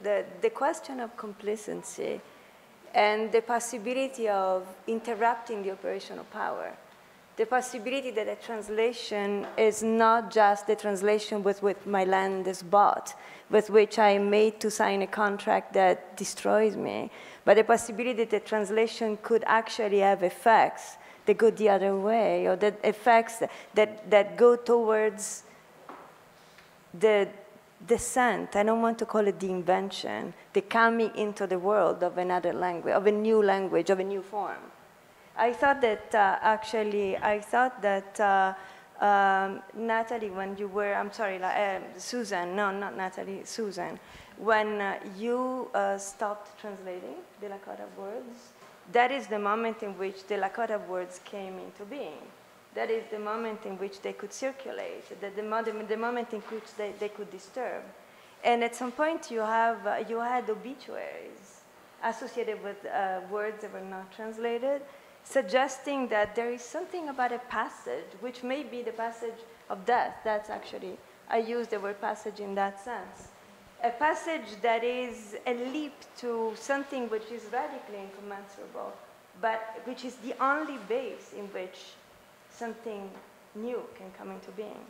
the question of complacency and the possibility of interrupting the operation of power, the possibility that a translation is not just the translation with which my land is bought, with which I am made to sign a contract that destroys me, but the possibility that the translation could actually have effects that go the other way, or that effects that go towards the descent. I don't want to call it the invention, the coming into the world of another language, of a new form. I thought that Natalie, when you were, I'm sorry, Susan, no, not Natalie, Susan, when you stopped translating the Lakota words, that is the moment in which the Lakota words came into being. That is the moment in which they could circulate, the moment in which they could disturb. And at some point you had obituaries associated with words that were not translated, suggesting that there is something about a passage, which may be the passage of death. That's actually, I use the word passage in that sense. A passage that is a leap to something which is radically incommensurable, but which is the only base in which something new can come into being,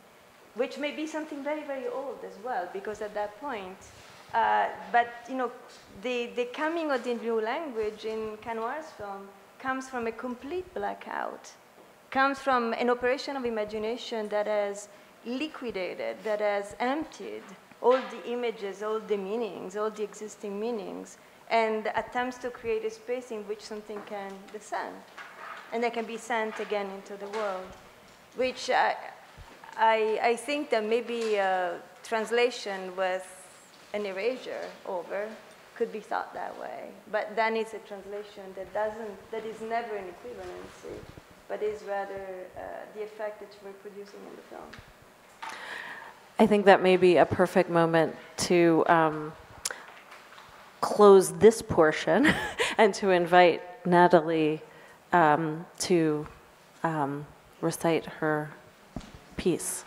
which may be something very, very old as well, because at that point, but you know, the coming of the new language in Canoir's film comes from a complete blackout, comes from an operation of imagination that has liquidated, that has emptied all the images, all the meanings, all the existing meanings, and attempts to create a space in which something can descend, and that can be sent again into the world, which I think that maybe translation with an erasure over could be thought that way. But then it's a translation that is never an equivalency, but is rather the effect that we're producing in the film. I think that may be a perfect moment to close this portion and to invite Natalie to recite her piece.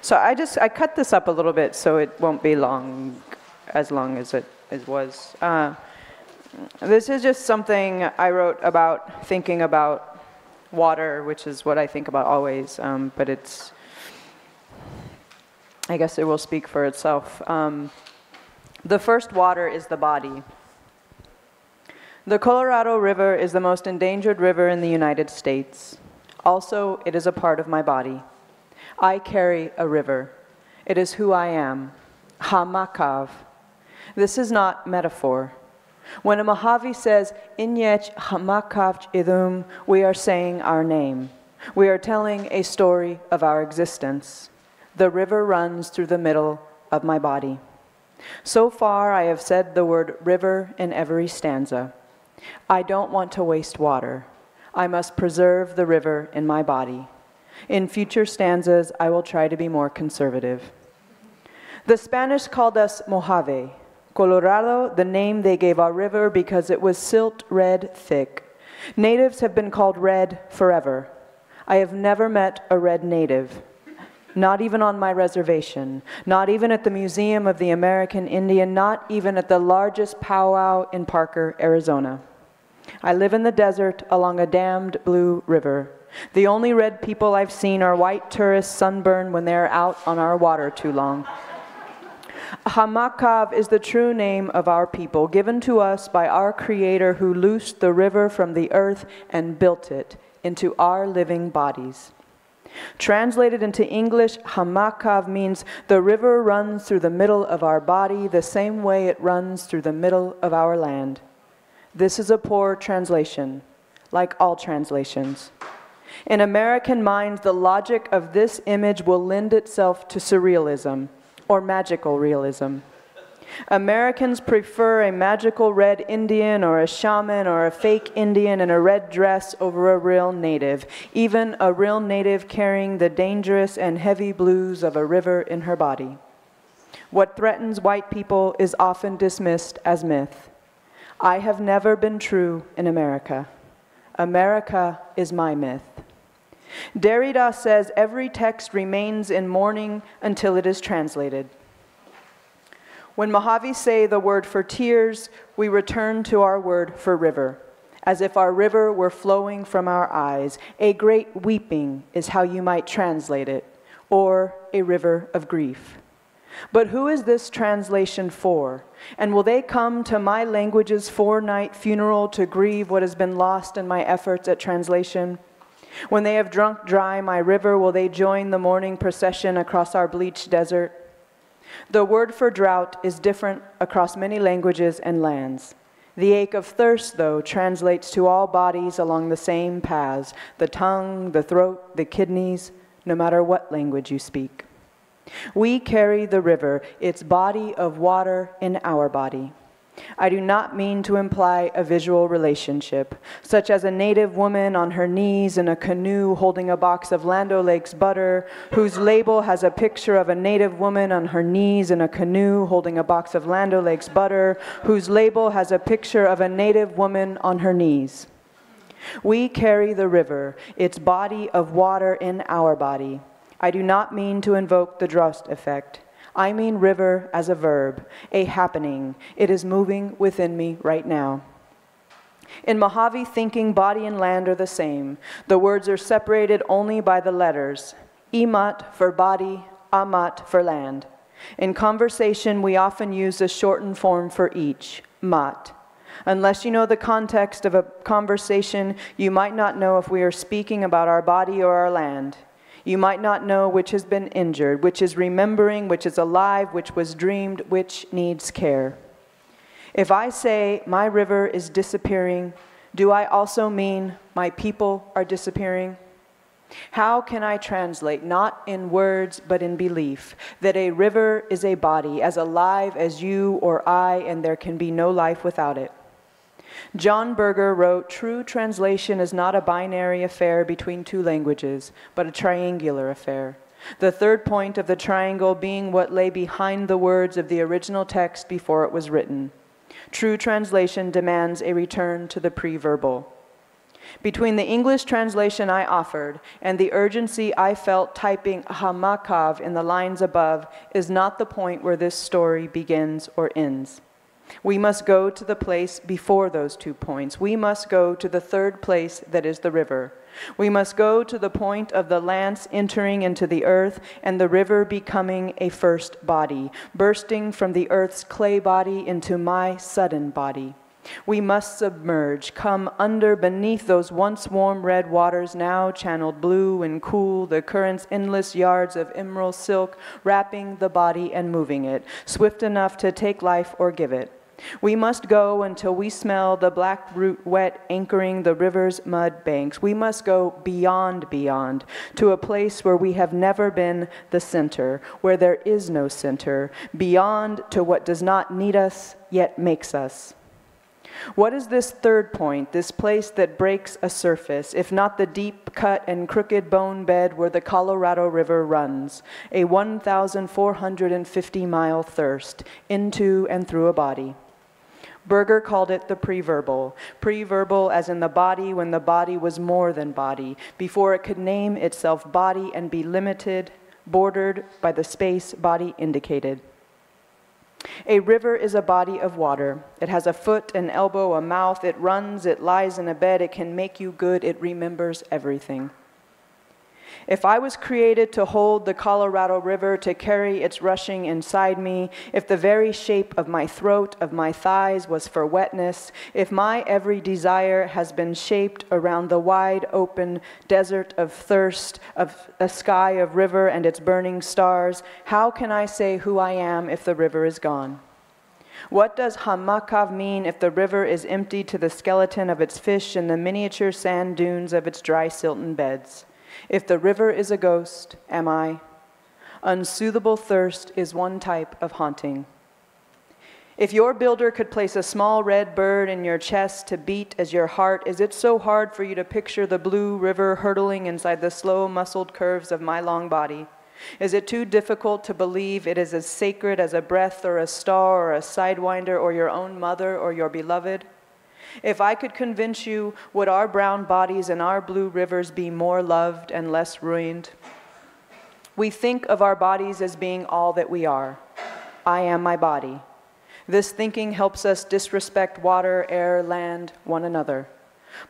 So I cut this up a little bit so it won't be as long as it was. This is just something I wrote about thinking about water, which is what I think about always, but I guess it will speak for itself. The first water is the body. The Colorado River is the most endangered river in the United States. Also, it is a part of my body. I carry a river. It is who I am. Hamakav. This is not metaphor. When a Mojave says, Inyech Hamakav Idum, we are saying our name. We are telling a story of our existence. The river runs through the middle of my body. So far, I have said the word river in every stanza. I don't want to waste water. I must preserve the river in my body. In future stanzas, I will try to be more conservative. The Spanish called us Mojave. Colorado, the name they gave our river because it was silt red thick. Natives have been called red forever. I have never met a red native. Not even on my reservation, not even at the Museum of the American Indian, not even at the largest powwow in Parker, Arizona. I live in the desert along a dammed blue river. The only red people I've seen are white tourists sunburned when they're out on our water too long. Hamakav is the true name of our people, given to us by our Creator who loosed the river from the earth and built it into our living bodies. Translated into English, Hamakav means the river runs through the middle of our body the same way it runs through the middle of our land. This is a poor translation, like all translations. In American minds, the logic of this image will lend itself to surrealism or magical realism. Americans prefer a magical red Indian or a shaman or a fake Indian in a red dress over a real native, even a real native carrying the dangerous and heavy blues of a river in her body. What threatens white people is often dismissed as myth. I have never been true in America. America is my myth. Derrida says every text remains in mourning until it is translated. When Mojave say the word for tears, we return to our word for river, as if our river were flowing from our eyes. A great weeping is how you might translate it, or a river of grief. But who is this translation for? And will they come to my language's 4-night funeral to grieve what has been lost in my efforts at translation? When they have drunk dry my river, will they join the mourning procession across our bleached desert? The word for drought is different across many languages and lands. The ache of thirst, though, translates to all bodies along the same paths, the tongue, the throat, the kidneys, no matter what language you speak. We carry the river, its body of water in our body. I do not mean to imply a visual relationship, such as a native woman on her knees in a canoe holding a box of Land O'Lakes butter, whose label has a picture of a native woman on her knees in a canoe holding a box of Land O'Lakes butter, whose label has a picture of a native woman on her knees. We carry the river, its body of water in our body. I do not mean to invoke the Drost effect. I mean river as a verb, a happening. It is moving within me right now. In Mojave thinking, body and land are the same. The words are separated only by the letters. Imat for body, amat for land. In conversation, we often use a shortened form for each, mat. Unless you know the context of a conversation, you might not know if we are speaking about our body or our land. You might not know which has been injured, which is remembering, which is alive, which was dreamed, which needs care. If I say my river is disappearing, do I also mean my people are disappearing? How can I translate, not in words but in belief, that a river is a body as alive as you or I, and there can be no life without it? John Berger wrote, "True translation is not a binary affair between two languages, but a triangular affair. The third point of the triangle being what lay behind the words of the original text before it was written. True translation demands a return to the pre-verbal." Between the English translation I offered and the urgency I felt typing Hamakav in the lines above is not the point where this story begins or ends. We must go to the place before those 2 points. We must go to the third place that is the river. We must go to the point of the lance entering into the earth and the river becoming a first body, bursting from the earth's clay body into my sudden body. We must submerge, come under beneath those once warm red waters, now channeled blue and cool, the current's endless yards of emerald silk, wrapping the body and moving it, swift enough to take life or give it. We must go until we smell the black root wet anchoring the river's mud banks. We must go beyond, to a place where we have never been the center, where there is no center, beyond to what does not need us, yet makes us. What is this third point, this place that breaks a surface, if not the deep cut and crooked bone bed where the Colorado River runs, a 1,450-mile thirst into and through a body? Berger called it the preverbal. Preverbal as in the body when the body was more than body, before it could name itself body and be limited, bordered by the space body indicated. A river is a body of water. It has a foot, an elbow, a mouth. It runs, it lies in a bed. It can make you good. It remembers everything. If I was created to hold the Colorado River, to carry its rushing inside me, if the very shape of my throat, of my thighs was for wetness, if my every desire has been shaped around the wide open desert of thirst, of a sky of river and its burning stars, how can I say who I am if the river is gone? What does Hamakav mean if the river is empty to the skeleton of its fish and the miniature sand dunes of its dry silton beds? If the river is a ghost, am I? Unsoothable thirst is one type of haunting. If your builder could place a small red bird in your chest to beat as your heart, is it so hard for you to picture the blue river hurtling inside the slow muscled curves of my long body? Is it too difficult to believe it is as sacred as a breath or a star or a sidewinder or your own mother or your beloved? If I could convince you, would our brown bodies and our blue rivers be more loved and less ruined? We think of our bodies as being all that we are. I am my body. This thinking helps us disrespect water, air, land, one another.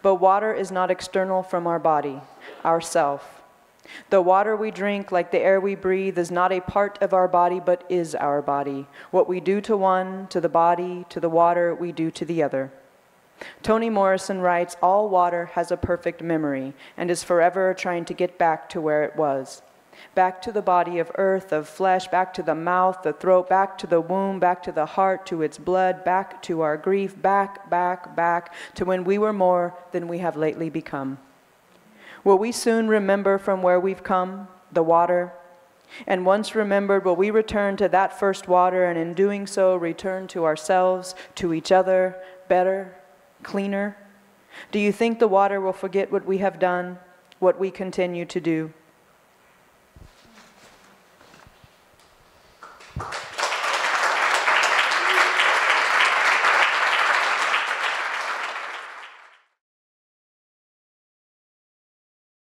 But water is not external from our body, ourself. The water we drink, like the air we breathe, is not a part of our body, but is our body. What we do to one, to the body, to the water, we do to the other. Toni Morrison writes, all water has a perfect memory and is forever trying to get back to where it was. Back to the body of earth, of flesh, back to the mouth, the throat, back to the womb, back to the heart, to its blood, back to our grief, back to when we were more than we have lately become. Will we soon remember from where we've come, the water? And once remembered, will we return to that first water and in doing so return to ourselves, to each other, better, cleaner? Do you think the water will forget what we have done, what we continue to do?